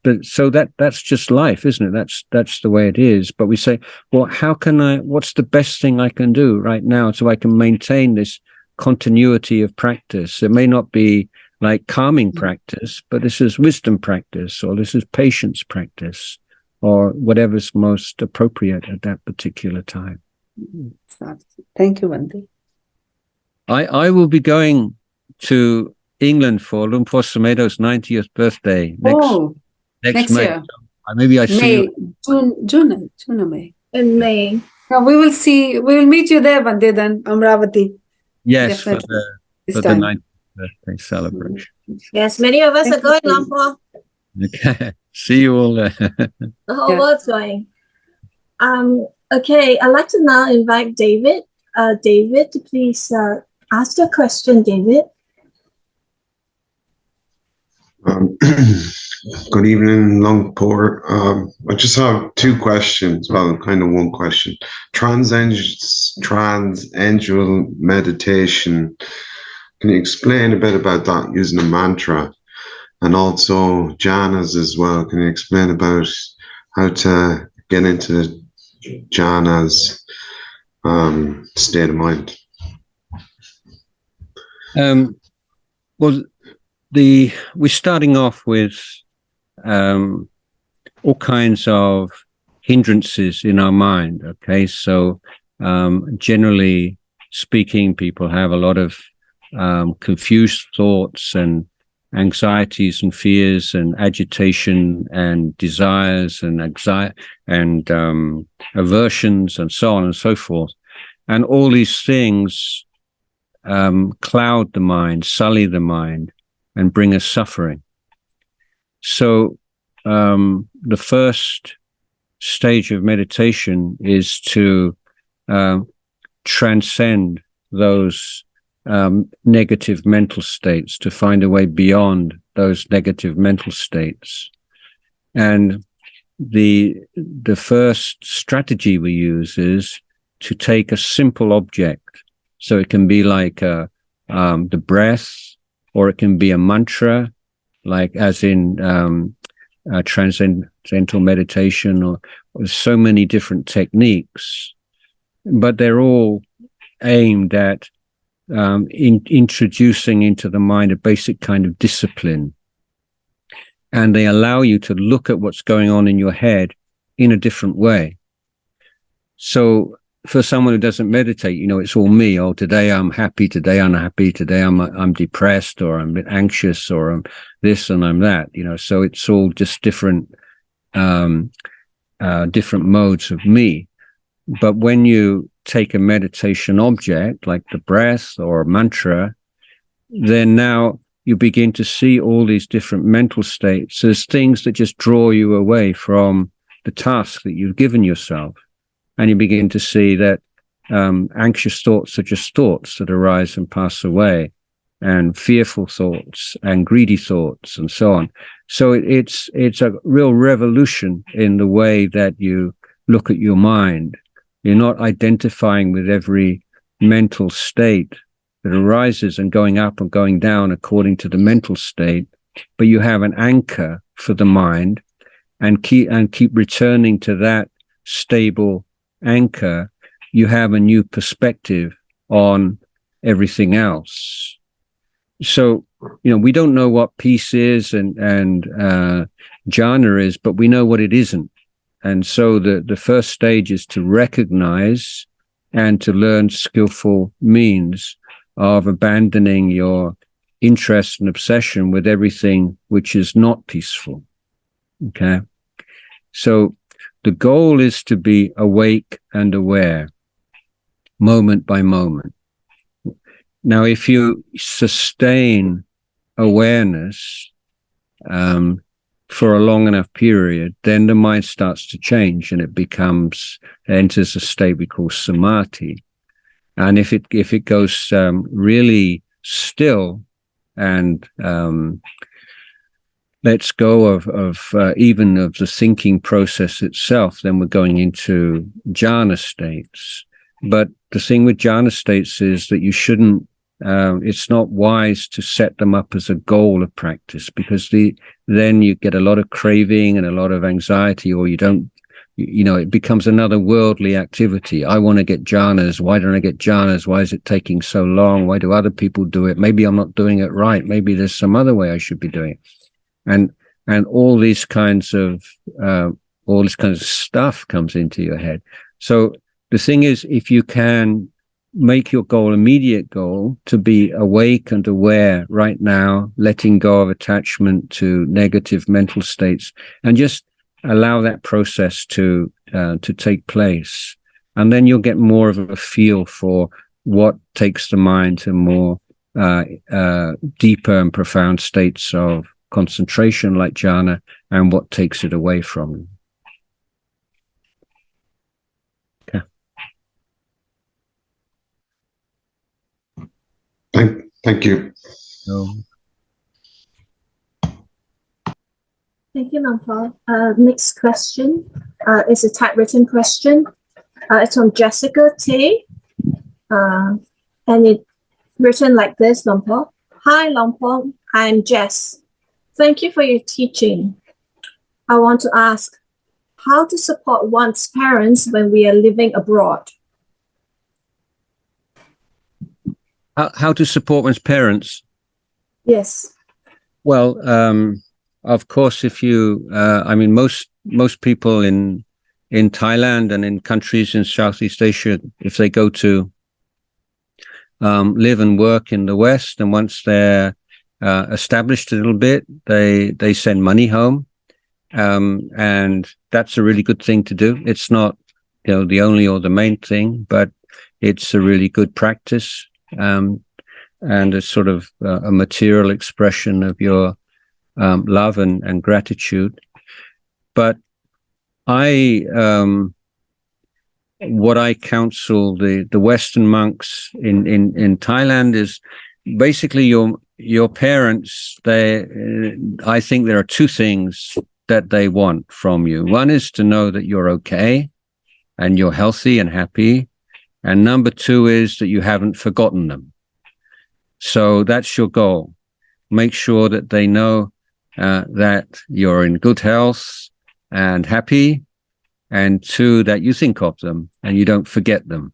But so that's just life, isn't it? That's the way it is. But we say, well, what's the best thing I can do right now so I can maintain this continuity of practice? It may not be like calming practice, but this is wisdom practice, or this is patience practice, or whatever's most appropriate at that particular time. Thank you, Vande. I will be going to England for Luang Por Jayasara's 90th birthday next May. Year. Maybe I see you. June or May. In May. Now we will meet you there, Vande, then, Amravati. Yes, Definitely. for the 90th birthday celebration. Yes, many of us are going, Luang Por. Okay, see you all there. The whole world's going. Okay, I'd like to now invite David. David, to please ask your question, David. Good evening, Luang Por. I just have 2 questions. Well, kind of one question. Transensual meditation. Can you explain a bit about that using a mantra? And also jhanas as well. Can you explain about how to get into the jhanas state of mind? Well, we're starting off with all kinds of hindrances in our mind. Okay, so generally speaking, people have a lot of confused thoughts and anxieties and fears and agitation and desires and anxiety and aversions and so on and so forth. And all these things cloud the mind, sully the mind, and bring us suffering. So the first stage of meditation is to transcend those negative mental states, to find a way beyond those negative mental states. And the first strategy we use is to take a simple object. So it can be like the breath, or it can be a mantra, like as in transcendental meditation, or so many different techniques, but they're all aimed at introducing into the mind a basic kind of discipline. And they allow you to look at what's going on in your head in a different way. So for someone who doesn't meditate, it's all me. Oh, today I'm happy, today I'm unhappy, today I'm depressed, or I'm a bit anxious, or I'm this and I'm that, so it's all just different modes of me. But when you take a meditation object like the breath or a mantra, then now you begin to see all these different mental states as things that just draw you away from the task that you've given yourself. And you begin to see that anxious thoughts are just thoughts that arise and pass away, and fearful thoughts and greedy thoughts and so on. So it's a real revolution in the way that you look at your mind. You're not identifying with every mental state that arises and going up and going down according to the mental state, but you have an anchor for the mind, and keep returning to that stable anchor. You have a new perspective on everything else. So, we don't know what peace is and jhana is, but we know what it isn't. And so the first stage is to recognize and to learn skillful means of abandoning your interest and obsession with everything which is not peaceful. Okay. So the goal is to be awake and aware, moment by moment. Now, if you sustain awareness for a long enough period, then the mind starts to change, and it enters a state we call samadhi. And if it goes really still and lets go of even of the thinking process itself, then we're going into jhana states. But the thing with jhana states is that you shouldn't, it's not wise to set them up as a goal of practice, because then you get a lot of craving and a lot of anxiety, or you don't, it becomes another worldly activity. I want to get jhanas. Why don't I get jhanas? Why is it taking so long? Why do other people do it? Maybe I'm not doing it right. Maybe there's some other way I should be doing it. And all these kinds of stuff comes into your head. So the thing is, if you can make your goal, immediate goal, to be awake and aware right now, letting go of attachment to negative mental states, and just allow that process to take place, and then you'll get more of a feel for what takes the mind to more deeper and profound states of concentration like jhana, and what takes it away from you. Okay. Thank you. Thank you, Luang Por. Next question is a typewritten question. It's from Jessica Tay. And it's written like this, Luang Por. Hi, Luang Por. I'm Jess. Thank you for your teaching. I want to ask how to support one's parents when we are living abroad. How to support one's parents? Yes. Well, of course, if you, I mean, most people in Thailand and in countries in Southeast Asia, if they go to live and work in the West, and once they're established a little bit, they send money home, and that's a really good thing to do. It's not, the only or the main thing, but it's a really good practice, and a sort of a material expression of your love and gratitude. But what I counsel the Western monks in Thailand is basically your parents. I think there are two things that they want from you. One is to know that you're okay and you're healthy and happy, and number two is that you haven't forgotten them. So that's your goal. Make sure that they know that you're in good health and happy, and two, that you think of them and you don't forget them.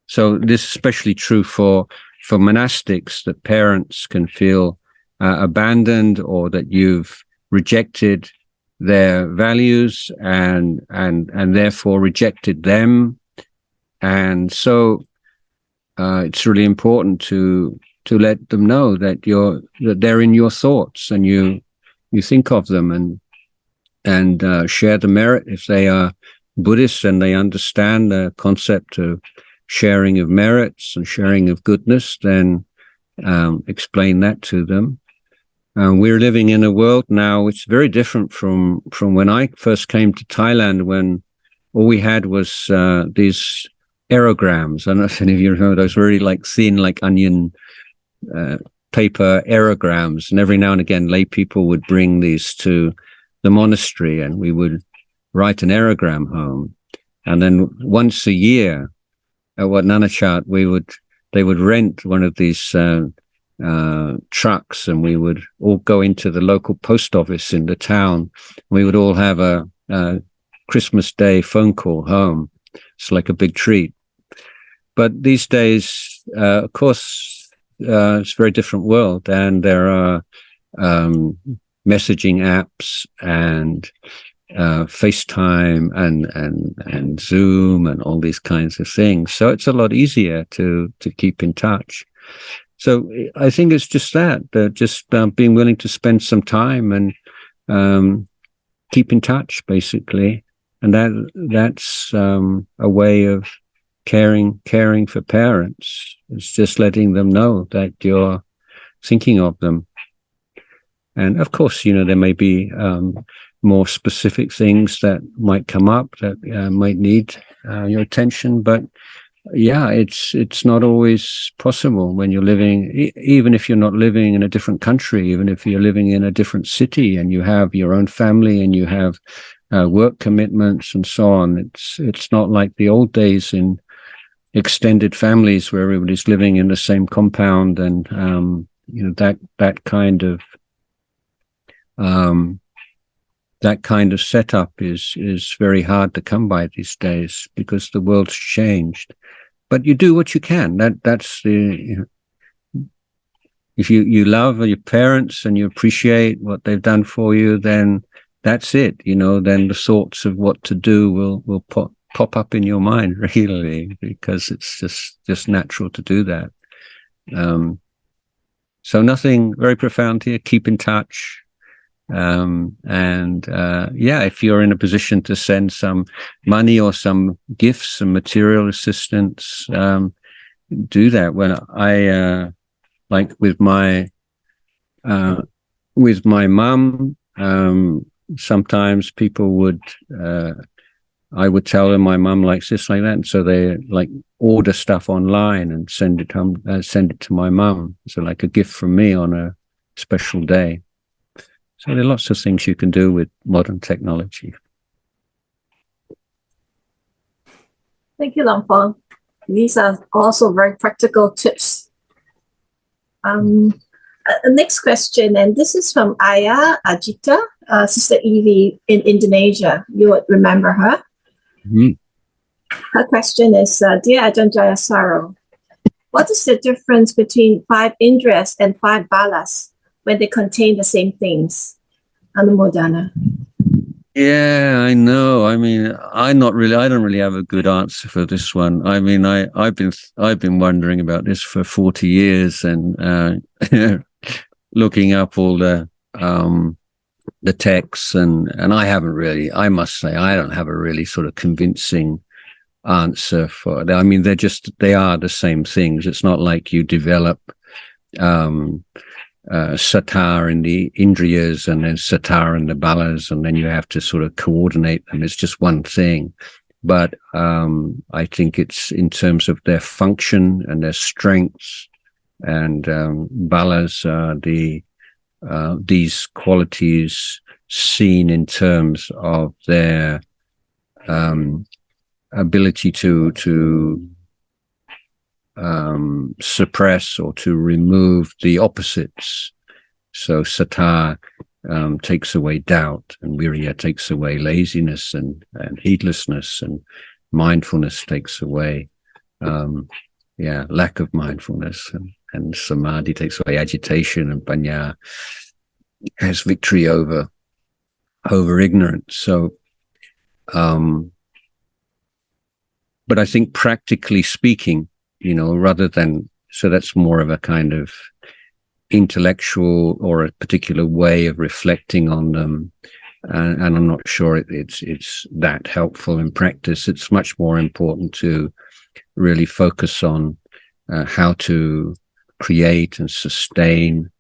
So this is especially true for monastics, that parents can feel abandoned, or that you've rejected their values and therefore rejected them. And so it's really important to let them know that they're in your thoughts, and you think of them, and share the merit. If they are Buddhists and they understand the concept of sharing of merits and sharing of goodness, then explain that to them. We're living in a world now which is very different from when I first came to Thailand, when all we had was these aerograms. I don't know if any of you remember those, really like thin, like onion paper aerograms, and every now and again lay people would bring these to the monastery, and we would write an aerogram home. And then once a year at Wat Nanachat, they would rent one of these trucks, and we would all go into the local post office in the town. We would all have a Christmas Day phone call home. It's like a big treat. But these days, of course, it's a very different world, and there are messaging apps and FaceTime and Zoom and all these kinds of things. So it's a lot easier to keep in touch. So I think it's just just being willing to spend some time and keep in touch, basically. And that's a way of caring for parents. It's just letting them know that you're thinking of them. And of course, there may be more specific things that might come up that might need your attention. But yeah, it's not always possible when you're living, even if you're not living in a different country, even if you're living in a different city and you have your own family and you have work commitments and so on. It's not like the old days in extended families where everybody's living in the same compound, and that kind of setup is very hard to come by these days, because the world's changed. But you do what you can. That's the if you love your parents and you appreciate what they've done for you, then that's it. Then the thoughts of what to do will pop up in your mind, really, because it's just natural to do that. So nothing very profound here. Keep in touch. If you're in a position to send some money or some gifts, some material assistance, do that. When I like with my mum, sometimes people would I would tell them my mum likes this, like that, and so they like order stuff online and send it to my mum, so like a gift from me on a special day. So there are lots of things you can do with modern technology. Thank you, Luang Por. These are also very practical tips. Next question, and this is from Aya Ajita, Sister Evie in Indonesia. You would remember her. Mm-hmm. Her question is, Dear Ajahn Jayasaro, What is the difference between 5 Indriyas and 5 Balas when they contain the same things? Anumodana. Yeah, I know. I mean, I don't really have a good answer for this one. I mean, I've been wondering about this for 40 years and looking up all the texts and I must say, I don't have a really sort of convincing answer for it. I mean, they are the same things. It's not like you develop satar in the Indriyas and then satar in the balas, and then you have to sort of coordinate them. It's just one thing. But I think it's in terms of their function and their strengths, and balas are these qualities seen in terms of their ability to suppress or to remove the opposites. So satar takes away doubt, and virya takes away laziness and heedlessness, and mindfulness takes away lack of mindfulness, and samadhi takes away agitation, and panya has victory over ignorance. So but I think practically speaking, rather than, so that's more of a kind of intellectual or a particular way of reflecting on them, and I'm not sure it's that helpful in practice. It's much more important to really focus on how to create and sustain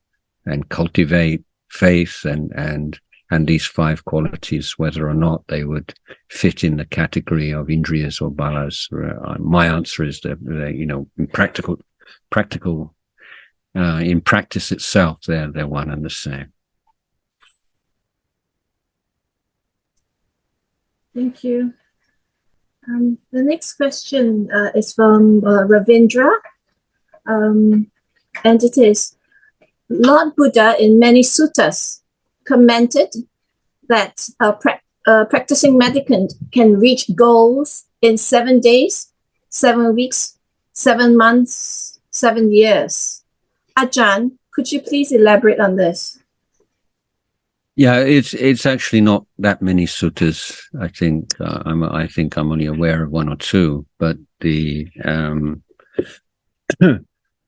and cultivate faith and these 5 qualities, whether or not they would fit in the category of Indriyas or Balas. My answer is that in in practice itself, they're one and the same. Thank you. The next question is from Ravindra, and it is, Lord Buddha in many suttas commented that a practicing mendicant can reach goals in 7 days, 7 weeks, 7 months, 7 years. Ajahn, could you please elaborate on this? Yeah, it's actually not that many suttas. I think I'm only aware of 1 or 2, but the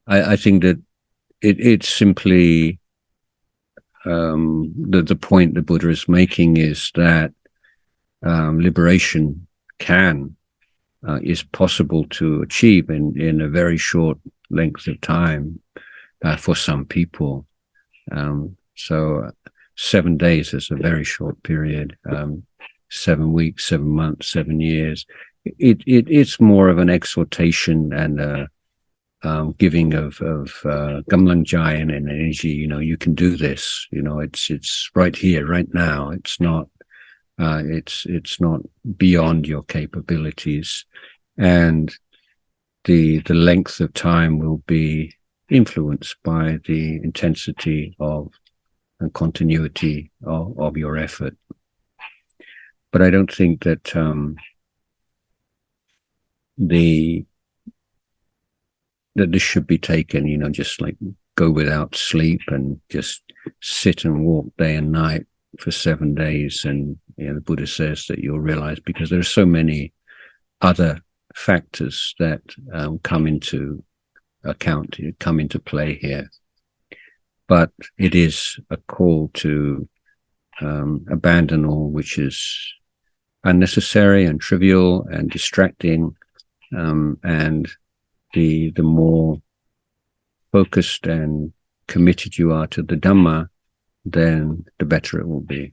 I think that it's simply the point the Buddha is making is that liberation is possible to achieve in a very short length of time for some people. So 7 days is a very short period. 7 weeks, 7 months, 7 years. It's more of an exhortation and a giving of gamlang jai and energy. You can do this. It's right here, right now. It's not beyond your capabilities, and the length of time will be influenced by the intensity of and continuity of your effort. But I don't think that that this should be taken, just like go without sleep and just sit and walk day and night for 7 days. And the Buddha says that you'll realize, because there are so many other factors that come into play here. But it is a call to abandon all which is unnecessary and trivial and distracting, and the more focused and committed you are to the Dhamma, then the better it will be.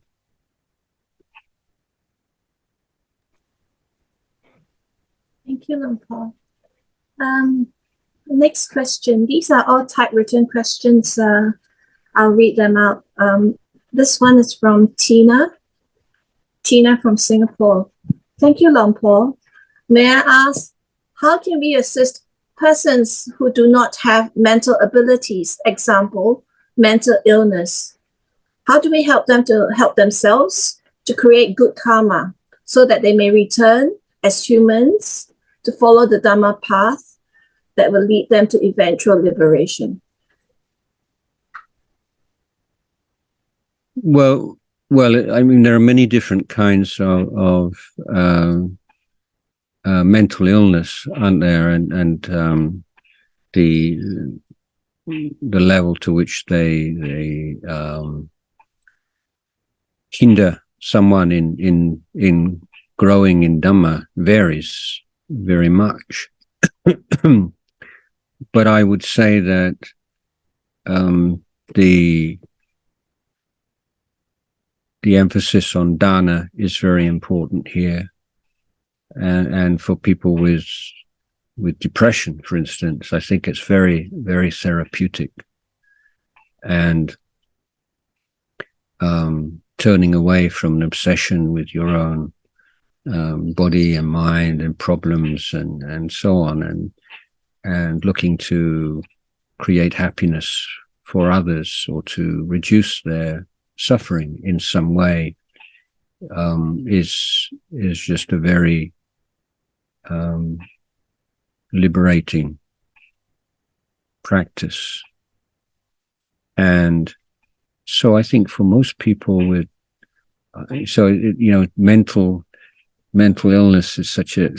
Thank you, Luang Por. Next question. These are all typewritten questions. I'll read them out. This one is from Tina. Tina from Singapore. Thank you, Luang Por. May I ask, how can we assist persons who do not have mental abilities, example, mental illness? How do we help them to help themselves to create good karma so that they may return as humans to follow the Dhamma path that will lead them to eventual liberation? Well, I mean, there are many different kinds of mental illness, aren't there? And the level to which they hinder someone in growing in Dhamma varies very much. But I would say that the emphasis on dana is very important here, and for people with depression, for instance, I think it's very, very therapeutic, and turning away from an obsession with your own body and mind and problems and so on, and looking to create happiness for others or to reduce their suffering in some way is just a very liberating practice. And so I think for most people with mental illness is such a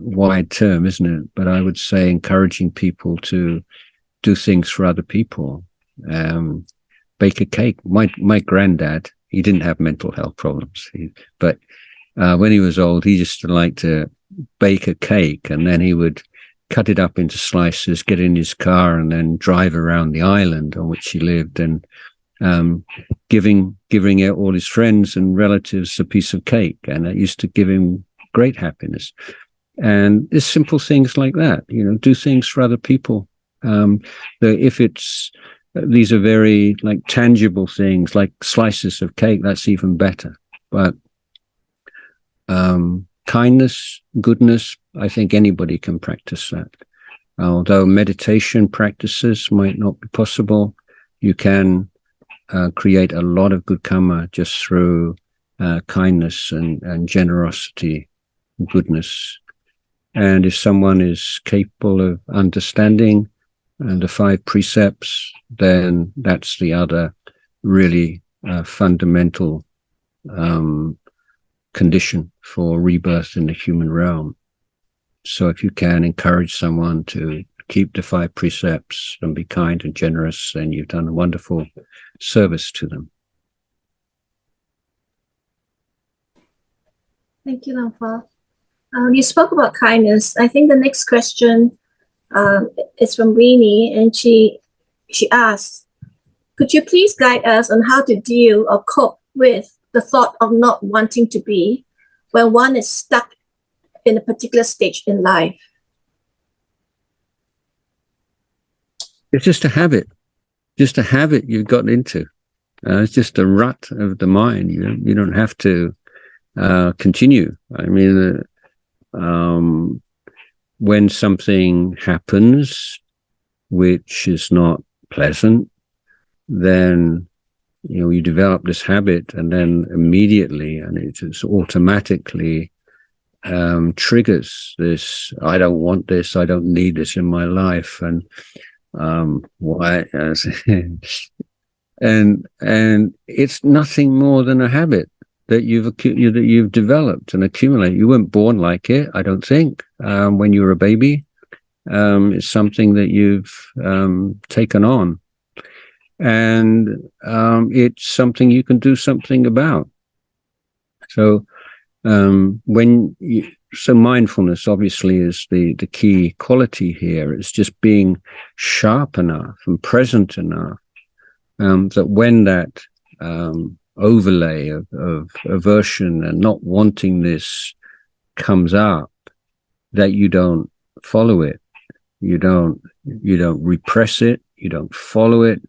wide term, isn't it? But I would say encouraging people to do things for other people. Bake a cake. My granddad, he didn't have mental health problems, but when he was old, he used to like to bake a cake, and then he would cut it up into slices, get in his car, and then drive around the island on which he lived, and giving out all his friends and relatives a piece of cake, and it used to give him great happiness. And there's simple things like that, do things for other people. If it's these are very like tangible things, like slices of cake, that's even better. But kindness, goodness, I think anybody can practice that. Although meditation practices might not be possible, you can create a lot of good karma just through kindness and generosity, goodness. And if someone is capable of understanding the 5 precepts, then that's the other really fundamental condition for rebirth in the human realm. So if you can encourage someone to keep the 5 precepts and be kind and generous, then you've done a wonderful service to them. Thank you, Luang Por. You spoke about kindness. I think the next question is from Rini, and she asks, could you please guide us on how to deal or cope with the thought of not wanting to be when one is stuck in a particular stage in life? It's just a habit you've gotten into. It's just a rut of the mind. You don't have to continue. I mean, when something happens which is not pleasant, then you develop this habit, and then immediately, and it just automatically triggers this: I don't want this, I don't need this in my life, and why? and it's nothing more than a habit that you've developed and accumulated. You weren't born like it, I don't think. When you were a baby, it's something that you've taken on, and it's something you can do something about. So so mindfulness obviously is the key quality here. It's just being sharp enough and present enough that when that overlay of aversion and not wanting this comes up, that you don't follow it, you don't repress it, you don't follow it,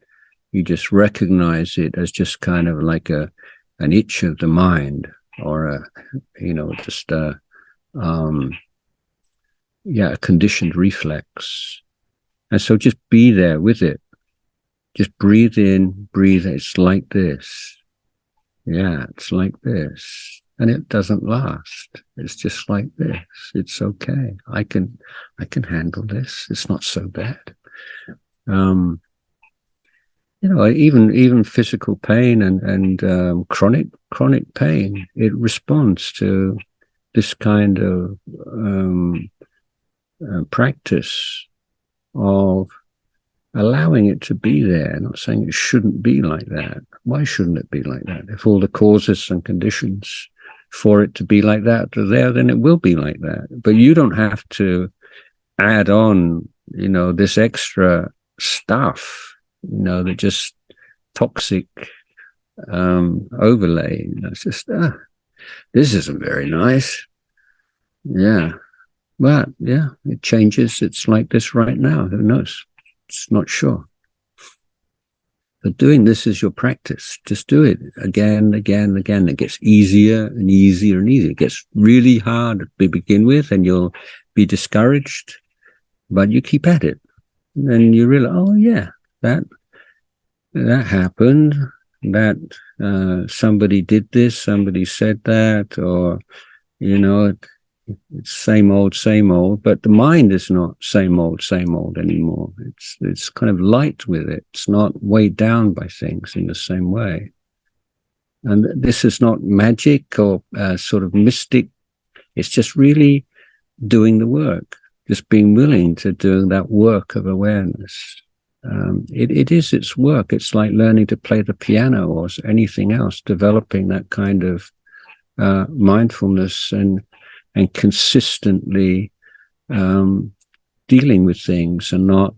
you just recognize it as just kind of like an itch of the mind, or just a conditioned reflex. And so just be there with it. Just breathe in, breathe. It's like this. Yeah, it's like this. and it doesn't last. It's just like this. It's okay. I can handle this. It's not so bad. Even physical pain and chronic pain, it responds to this kind of practice of allowing it to be there, not saying it shouldn't be like that. Why shouldn't it be like that? If all the causes and conditions for it to be like that are there, then it will be like that. But you don't have to add on, this extra stuff, that just toxic overlay. It's just, this isn't very nice. Yeah. But yeah, it changes. It's like this right now. Who knows? It's not sure. But doing this is your practice. Just do it again, again, again. It gets easier and easier and easier. It gets really hard to begin with, and you'll be discouraged. But you keep at it, and then you realize, oh yeah, that happened. That somebody did this, somebody said that, or it's same old, but the mind is not same old anymore. It's kind of light with it. It's not weighed down by things in the same way. And this is not magic or sort of mystic. It's just really doing the work, just being willing to do that work of awareness. It's work. It's like learning to play the piano or anything else, developing that kind of mindfulness and consistently dealing with things and not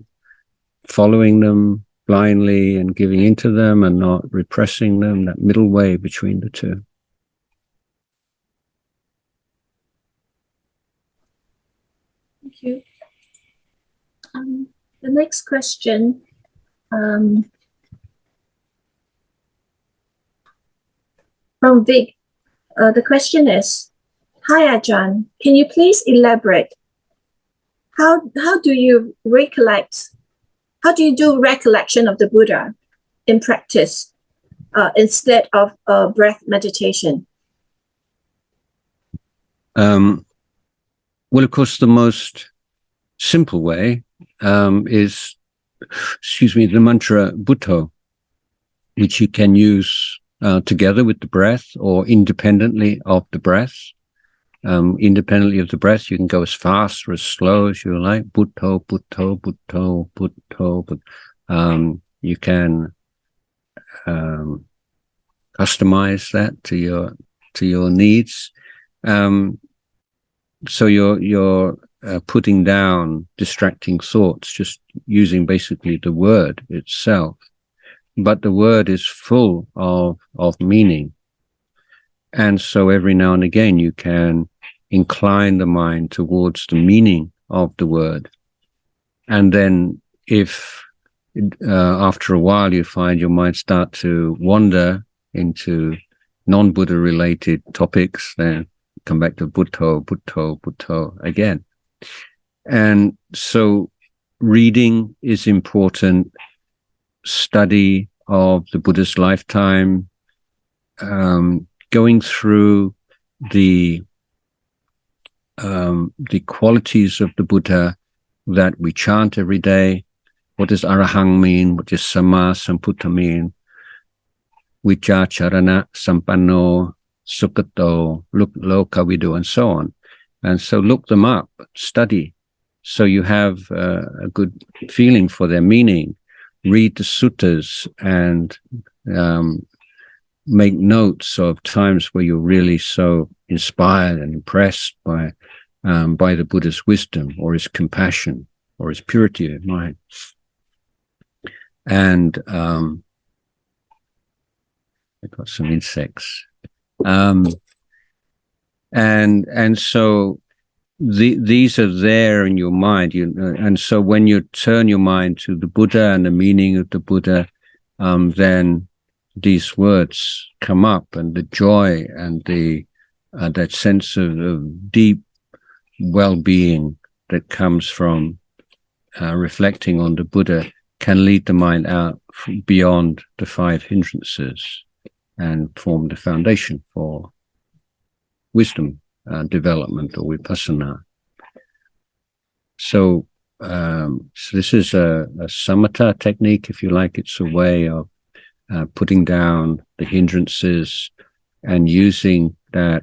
following them blindly and giving into them and not repressing them, that middle way between the two. Thank you. The next question from Vic. The question is, hi Ajahn, can you please elaborate? How do you recollect? How do you do recollection of the Buddha in practice instead of breath meditation? Well, of course, the most simple way is, the mantra Buddho, which you can use together with the breath or independently of the breath. Independently of the breath, you can go as fast or as slow as you like. Buddho, Buddho, Buddho, Buddho. You can customize that to your needs. So you're putting down distracting thoughts, just using basically the word itself. But the word is full of meaning. And so every now and again, you can incline the mind towards the meaning of the word. And then if after a while you find your mind start to wander into non-Buddha related topics, then come back to Buddho, Buddho, Buddho again. And so reading is important, study of the Buddha's lifetime, going through the qualities of the Buddha that we chant every day. What does arahang mean? What does samma sambuddha mean? Vichacharana sampanno sukhato lokavidu, and so on. And so look them up, study, so you have a good feeling for their meaning. Read the suttas and make notes of times where you're really so inspired and impressed by the Buddha's wisdom or his compassion or his purity of mind. And I got some insects. And so these are there in your mind, and so when you turn your mind to the Buddha and the meaning of the Buddha, then these words come up, and the joy and the that sense of deep well-being that comes from reflecting on the Buddha can lead the mind out beyond the 5 hindrances and form the foundation for wisdom development or vipassana. So this is a samatha technique, if you like. It's a way of putting down the hindrances and using that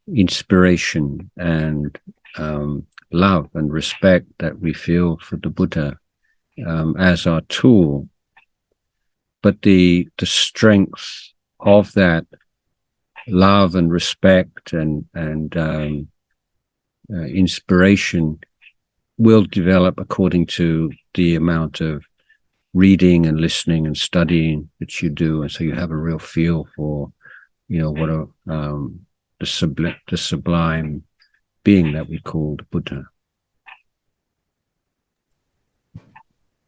inspiration and love and respect that we feel for the Buddha as our tool. But the strength of that love and respect and inspiration will develop according to the amount of reading and listening and studying that you do, and so you have a real feel for, what the sublime being that we call the Buddha.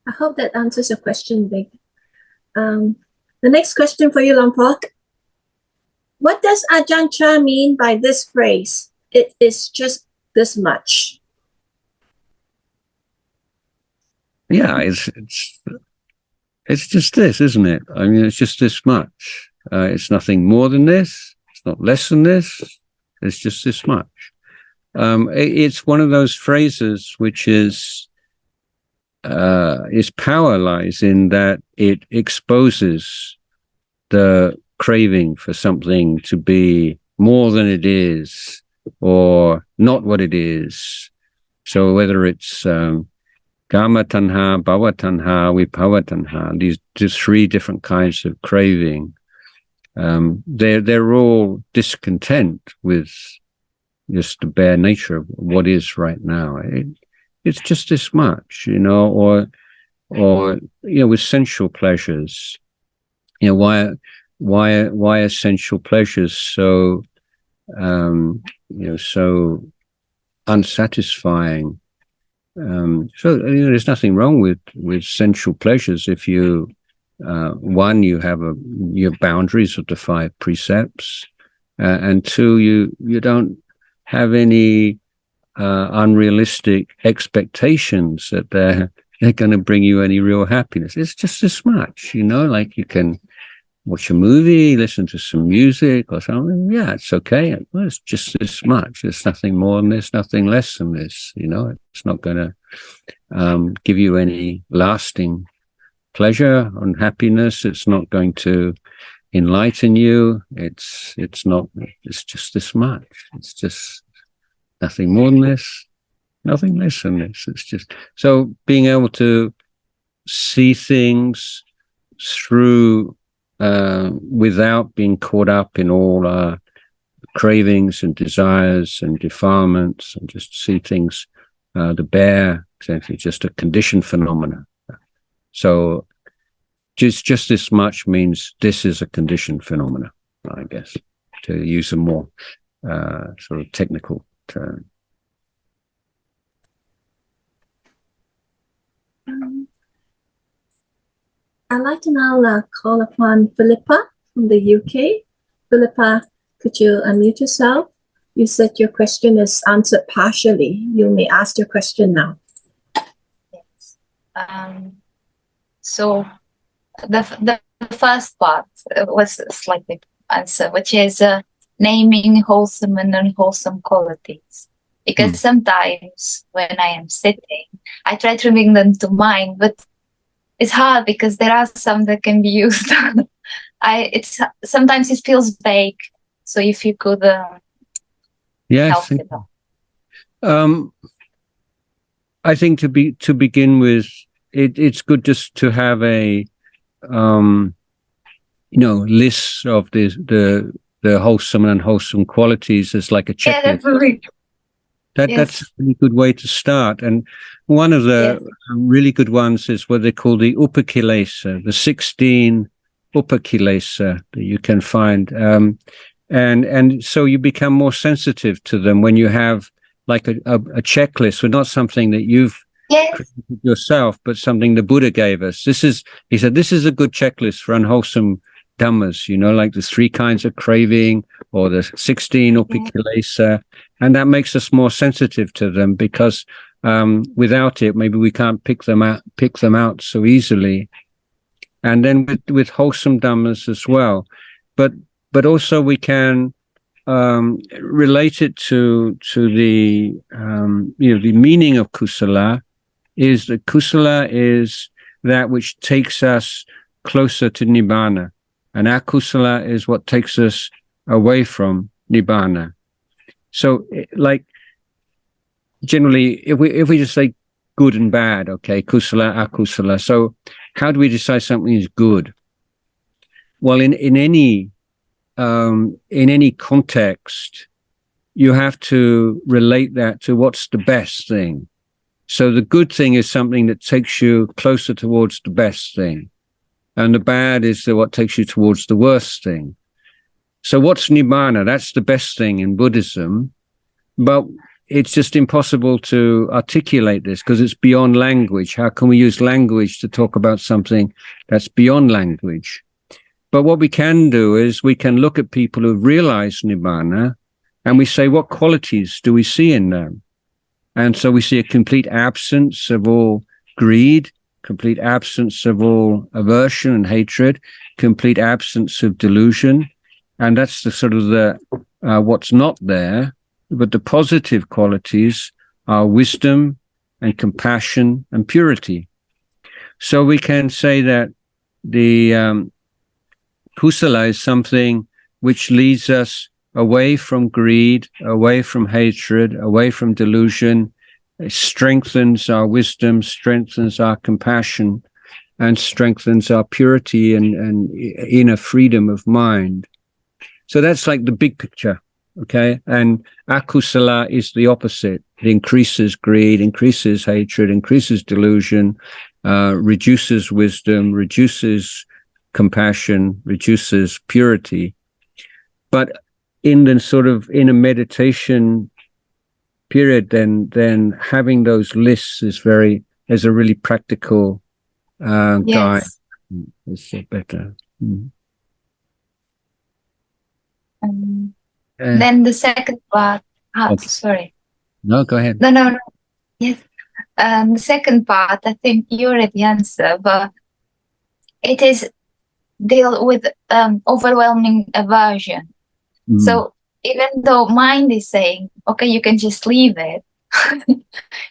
I hope that answers your question, Vic. The next question for you, Luang Por. What does Ajahn Chah mean by this phrase? It is just this much. Yeah, it's just this, isn't it? I mean, it's just this much. It's nothing more than this. It's not less than this. It's just this much. It's one of those phrases which its power lies in that it exposes the craving for something to be more than it is or not what it is. So whether it's Kama tanha, bhava tanha, vibhava tanha, these three different kinds of craving, they're all discontent with just the bare nature of what is right now. It's just this much, or with sensual pleasures, why are sensual pleasures so so unsatisfying? So there's nothing wrong with sensual pleasures if you one, you have your boundaries of the 5 precepts, and 2, you don't have any unrealistic expectations that they're going to bring you any real happiness. It's just this much, like you can watch a movie, listen to some music or something. Yeah, it's okay. Well, it's just this much. There's nothing more than this, nothing less than this. It's not going to give you any lasting pleasure and happiness. It's not going to enlighten you. It's just this much. It's just nothing more than this, nothing less than this. It's just, so being able to see things through without being caught up in all our cravings and desires and defilements, and just see things the bare, essentially just a conditioned phenomena. So just this much means this is a conditioned phenomena, I guess, to use a more sort of technical term. I'd like to now call upon Philippa from the UK. Philippa, could you unmute yourself? You said your question is answered partially. You may ask your question now. Yes. So the first part was slightly answered, which is naming wholesome and unwholesome qualities. Because sometimes when I am sitting, I try to bring them to mind, but it's hard because there are some that can be used. Sometimes it feels vague. So if you could help with that. I think to begin with, it's good just to have a list of the wholesome and unwholesome qualities as like a checklist. Yeah, definitely. That's a really good way to start. And one of the really good ones is what they call the upakilesa, the 16 upakilesa that you can find. And so you become more sensitive to them when you have like a checklist, but not something that you've created yourself, but something the Buddha gave us. He said, this is a good checklist for unwholesome dhammas, like the 3 kinds of craving or the 16 upakilesa. And that makes us more sensitive to them, because without it, maybe we can't pick them out so easily. And then with wholesome dhammas as well. But also we can relate it to the the meaning of kusala is that kusala is that which takes us closer to nibbana, and akusala is what takes us away from nibbana. So, like, generally, if we just say good and bad, okay, kusala, akusala. So, how do we decide something is good? Well, in any context, you have to relate that to what's the best thing. So the good thing is something that takes you closer towards the best thing, and the bad is what takes you towards the worst thing. So what's nibbana? That's the best thing in Buddhism, but it's just impossible to articulate this because it's beyond language. How can we use language to talk about something that's beyond language? But what we can do is we can look at people who've realized nibbana, and we say, what qualities do we see in them? And so we see a complete absence of all greed, complete absence of all aversion and hatred, complete absence of delusion. And that's the sort of what's not there. But the positive qualities are wisdom and compassion and purity. So we can say that the kusala is something which leads us away from greed, away from hatred, away from delusion. It strengthens our wisdom, strengthens our compassion, and strengthens our purity and inner freedom of mind. So that's like the big picture, okay? And akusala is the opposite. It increases greed, increases hatred, increases delusion, reduces wisdom, reduces compassion, reduces purity. But in a meditation period, then having those lists is a really practical guide. It's better. Then the second part. Okay. Sorry. No, go ahead. No. Yes. The second part, I think you already answered, but it is deal with overwhelming aversion. So even though mind is saying, okay, you can just leave it,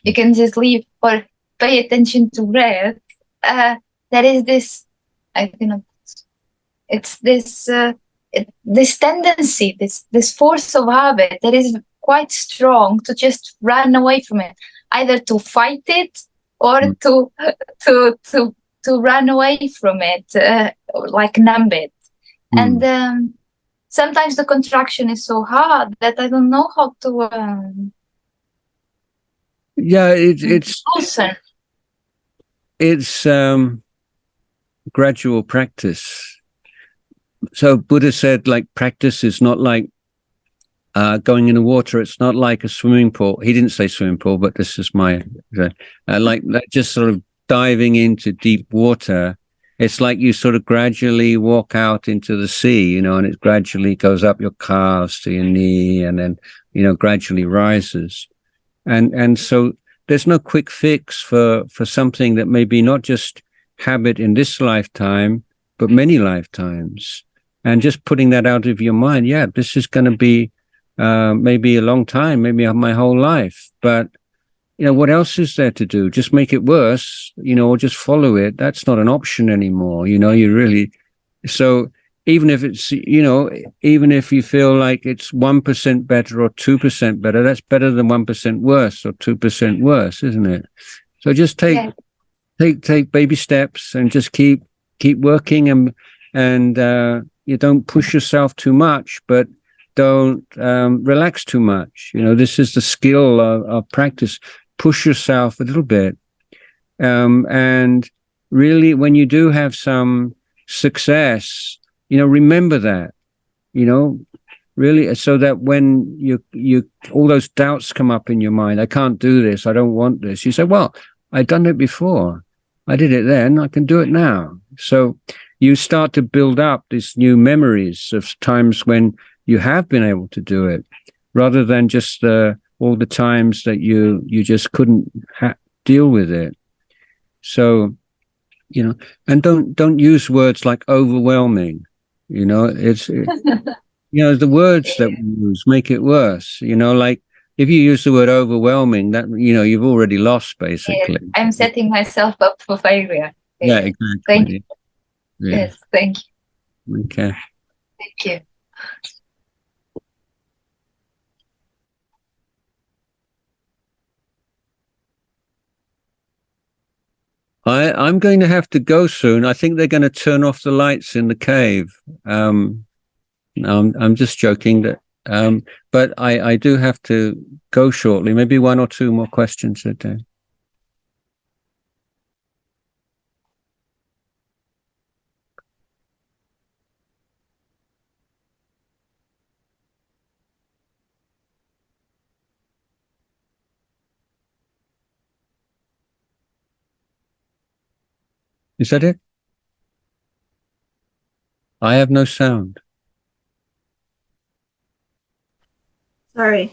you can just leave or pay attention to breath, there is this, it's this this tendency, this force of habit that is quite strong to just run away from it, either to fight it or to run away from it, like numb it. And sometimes the contraction is so hard that I don't know how to. It's gradual practice. So Buddha said, like, practice is not like going in the water. It's not like a swimming pool. He didn't say swimming pool, but this is my like just sort of diving into deep water. It's like you sort of gradually walk out into the sea, and it gradually goes up your calves to your knee, and then, gradually rises. And so there's no quick fix for something that may be not just habit in this lifetime, but many lifetimes. And just putting that out of your mind, this is going to be maybe a long time, maybe my whole life. But what else is there to do? Just make it worse, or just follow it. That's not an option anymore. So even if it's, even if you feel like it's 1% better or 2% better, that's better than 1% worse or 2% worse, isn't it? So just take baby steps and just keep working, and you don't push yourself too much, but don't relax too much. This is the skill of practice. Push yourself a little bit. And really, when you do have some success, remember that, really, so that when you all those doubts come up in your mind, I can't do this, I don't want this. You say, well, I've done it before. I did it then, I can do it now. So you start to build up these new memories of times when you have been able to do it, rather than just all the times that you just couldn't deal with it. So, and don't use words like overwhelming. It's the words that we use make it worse. Like if you use the word overwhelming, that you've already lost basically. Yes, I'm setting myself up for failure. Yeah, Yes. exactly. Thank you. Yeah. Yes, thank you. Okay. Thank you. I'm going to have to go soon. I think they're going to turn off the lights in the cave. I'm just joking that, but I do have to go shortly. Maybe one or two more questions a day. Is that it? I have no sound. Sorry.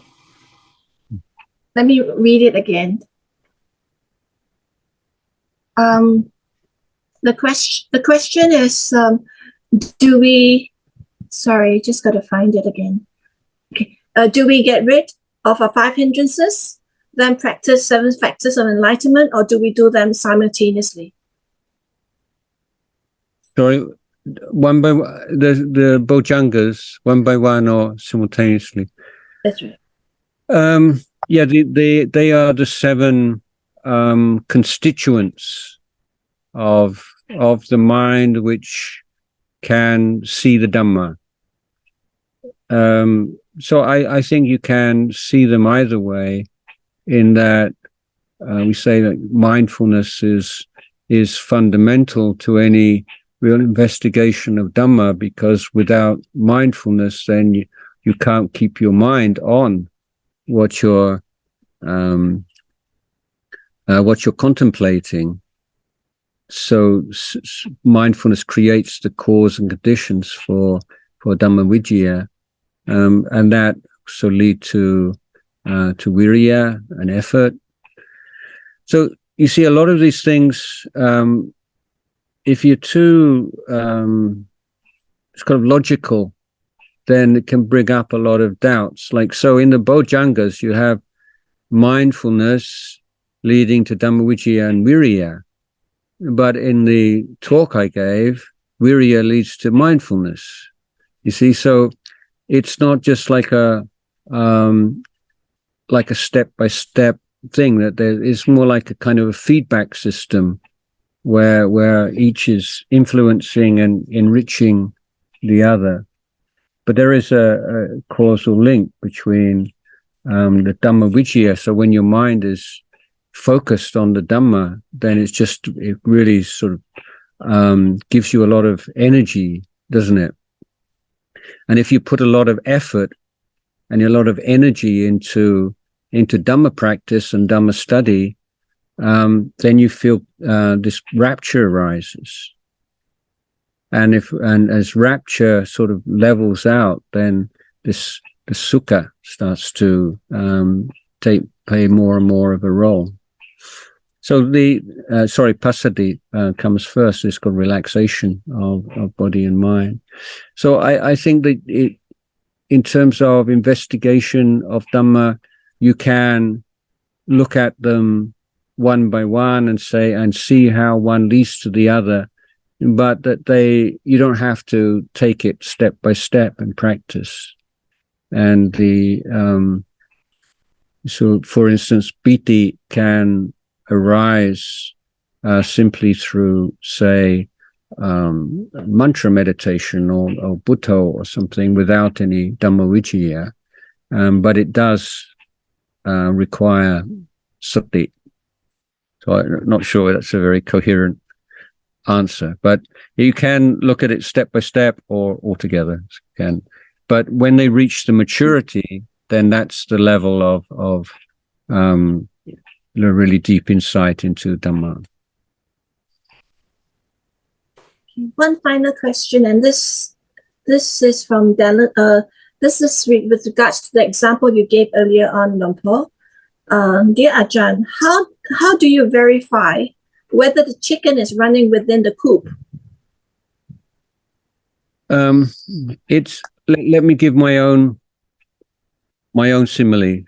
Let me read it again. The question is, do we? Sorry, just gotta find it again. Okay. Do we get rid of our 5 hindrances, then practice 7 factors of enlightenment, or do we do them simultaneously? Sorry, one by one, the Bojjhangas, one by one or simultaneously? That's right. Yeah, they are the 7 constituents of the mind which can see the Dhamma. So I think you can see them either way, in that we say that mindfulness is fundamental to any real investigation of Dhamma, because without mindfulness, then you can't keep your mind on what you're contemplating. So mindfulness creates the cause and conditions for Dhamma Vijaya, and that also lead to virya, an effort. So you see, a lot of these things, if you're too it's kind of logical, then it can bring up a lot of doubts. Like, so in the Bojjhangas, you have mindfulness leading to Dhamma Vijaya and virya. But in the talk I gave, virya leads to mindfulness. You see, so it's not just like a step-by-step thing, that there is more like a kind of a feedback system where each is influencing and enriching the other. But there is a causal link between the Dhamma Vijaya. So when your mind is focused on the Dhamma, then it really sort of gives you a lot of energy, doesn't it? And if you put a lot of effort and a lot of energy into Dhamma practice and Dhamma study, then you feel this rapture arises. And as rapture sort of levels out, then the sukha starts to play more and more of a role. So passaddhi comes first. It's called relaxation of body and mind. So I think that in terms of investigation of Dhamma, you can look at them one by one and see how one leads to the other, but that you don't have to take it step by step and practice. And so for instance, piti can arise simply through, say, mantra meditation or Buddha or something, without any Dhamma Vijaya, but it does require sati. So I'm not sure that's a very coherent answer, but you can look at it step by step or altogether. But when they reach the maturity, then that's the level of really deep insight into Dhamma. One final question, and this is from Dylan. This is with regards to the example you gave earlier on, Luang Por. Dear Ajahn, how do you verify whether the chicken is running within the coop? let me give my own simile.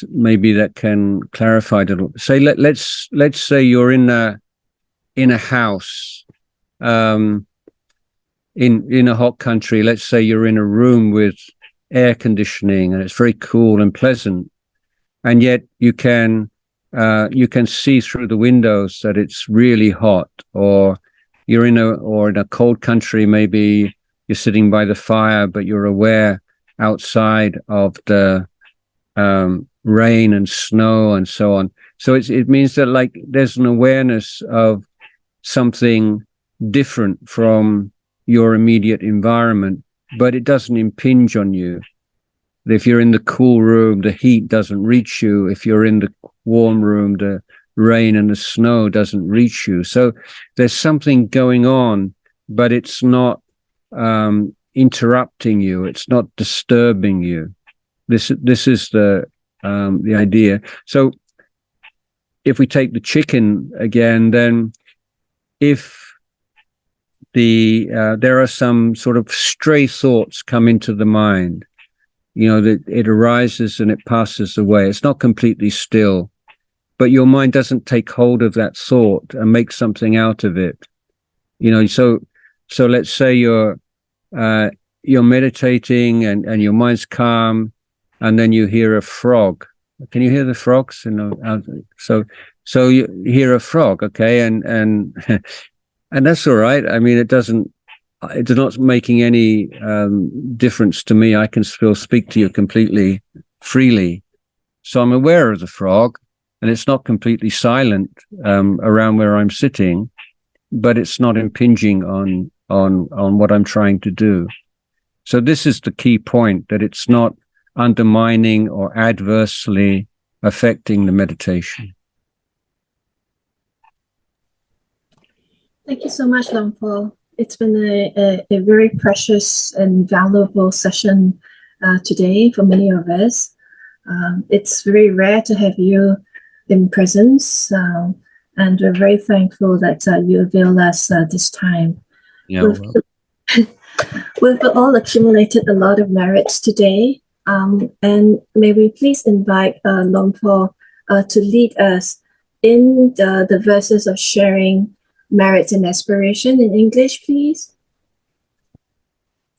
Maybe that can clarify it a little. Say let's say you're in a house, in a hot country. Let's say you're in a room with air conditioning and it's very cool and pleasant, and yet you can see through the windows that it's really hot. Or you're in a cold country, maybe you're sitting by the fire, but you're aware outside of the rain and snow and so on. So it means that like there's an awareness of something different from your immediate environment, but it doesn't impinge on you. If you're in the cool room, the heat doesn't reach you. If you're in the warm room, the rain and the snow doesn't reach you. So there's something going on, but it's not interrupting you. It's not disturbing you. This is the idea. So if we take the chicken again, then if there are some sort of stray thoughts come into the mind, that it arises and it passes away. It's not completely still, but your mind doesn't take hold of that thought and make something out of it. So let's say you're meditating and your mind's calm, and then you hear a frog. Can you hear the frogs? So you hear a frog, okay, and and that's all right. I mean, it's not making any difference to me. I can still speak to you completely freely. So I'm aware of the frog, and it's not completely silent around where I'm sitting, but it's not impinging on what I'm trying to do. So this is the key point, that it's not undermining or adversely affecting the meditation. Thank you so much, Luang Por. It's been a very precious and valuable session today for many of us. It's very rare to have you in presence, and we're very thankful that you availed us this time. Yeah, We've all accumulated a lot of merits today, and may we please invite Luang Por to lead us in the verses of sharing merits and aspiration in English, please.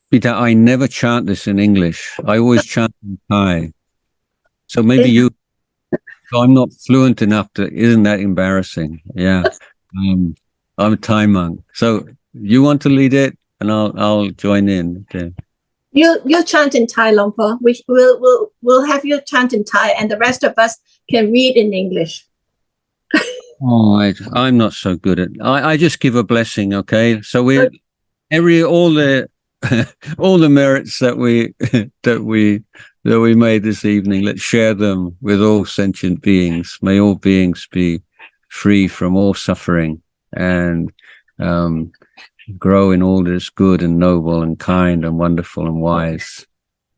Peter, I never chant this in English. I always chant in Thai. So maybe I'm not fluent enough isn't that embarrassing? Yeah. I'm a Thai monk. So you want to lead it, and I'll join in. Okay. You chant in Thai, Luang Por. We'll have you chant in Thai, and the rest of us can read in English. Oh, I'm not so good at. I just give a blessing, okay? So all the all the merits that we made this evening, let's share them with all sentient beings. May all beings be free from all suffering and grow in all that is good and noble and kind and wonderful and wise.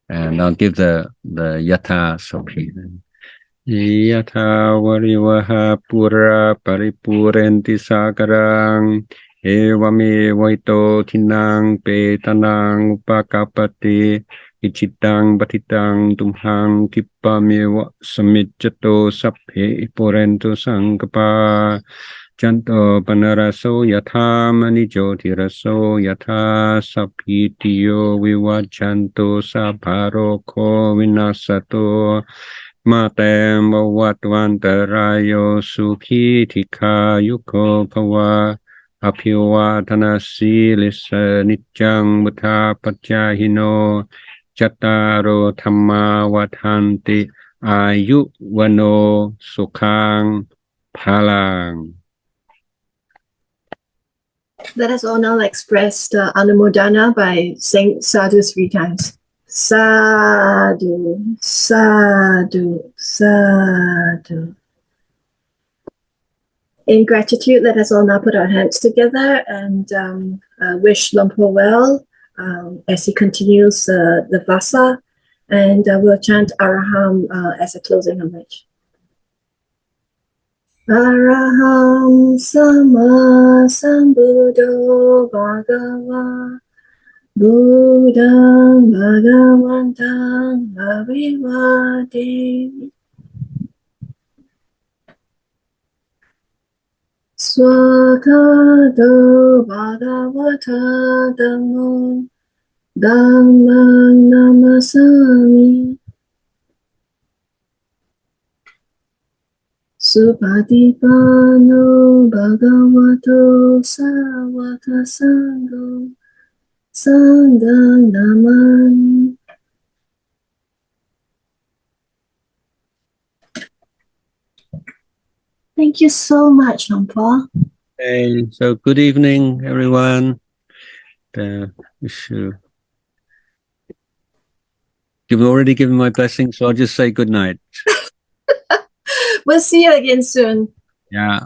And I'll give the yatha sopi. Yatha varivaha pura paripurenti sakarang evame vaito tinang petanang upakapati ichitang batitang tumhang kippameva samiccato sapphe purento sankapa Janto panaraso yatha manijotiraso yatha sapitiyo vivachanto sabharoko vinasato Matem Bhavatvantarayo Sukhi Tika Yuko Bhava Aphivatana Silisa Nityang Buddha Pachahino Chattaro Dhamma Vadhanti Ayu Vano Sukhang Phalang. Let us all now express the Anumodana by saying sadhu 3 times. Sadhu, sadhu, sadhu. In gratitude, let us all now put our hands together and wish Luang Por well as he continues the Vassa, and we'll chant Araham as a closing homage. Araham Sama Sambuddho Bhagava Buddham Bhagavantam Avivadi Swakado Bhagavata Dhammo Dhammang Namasami Supatipano Bhagavato Sawaka Sangho Sanghang Naman. Thank you so much, Luang Por. Okay, so good evening, everyone. We should You've already given my blessing, so I'll just say good night. We'll see you again soon. Yeah.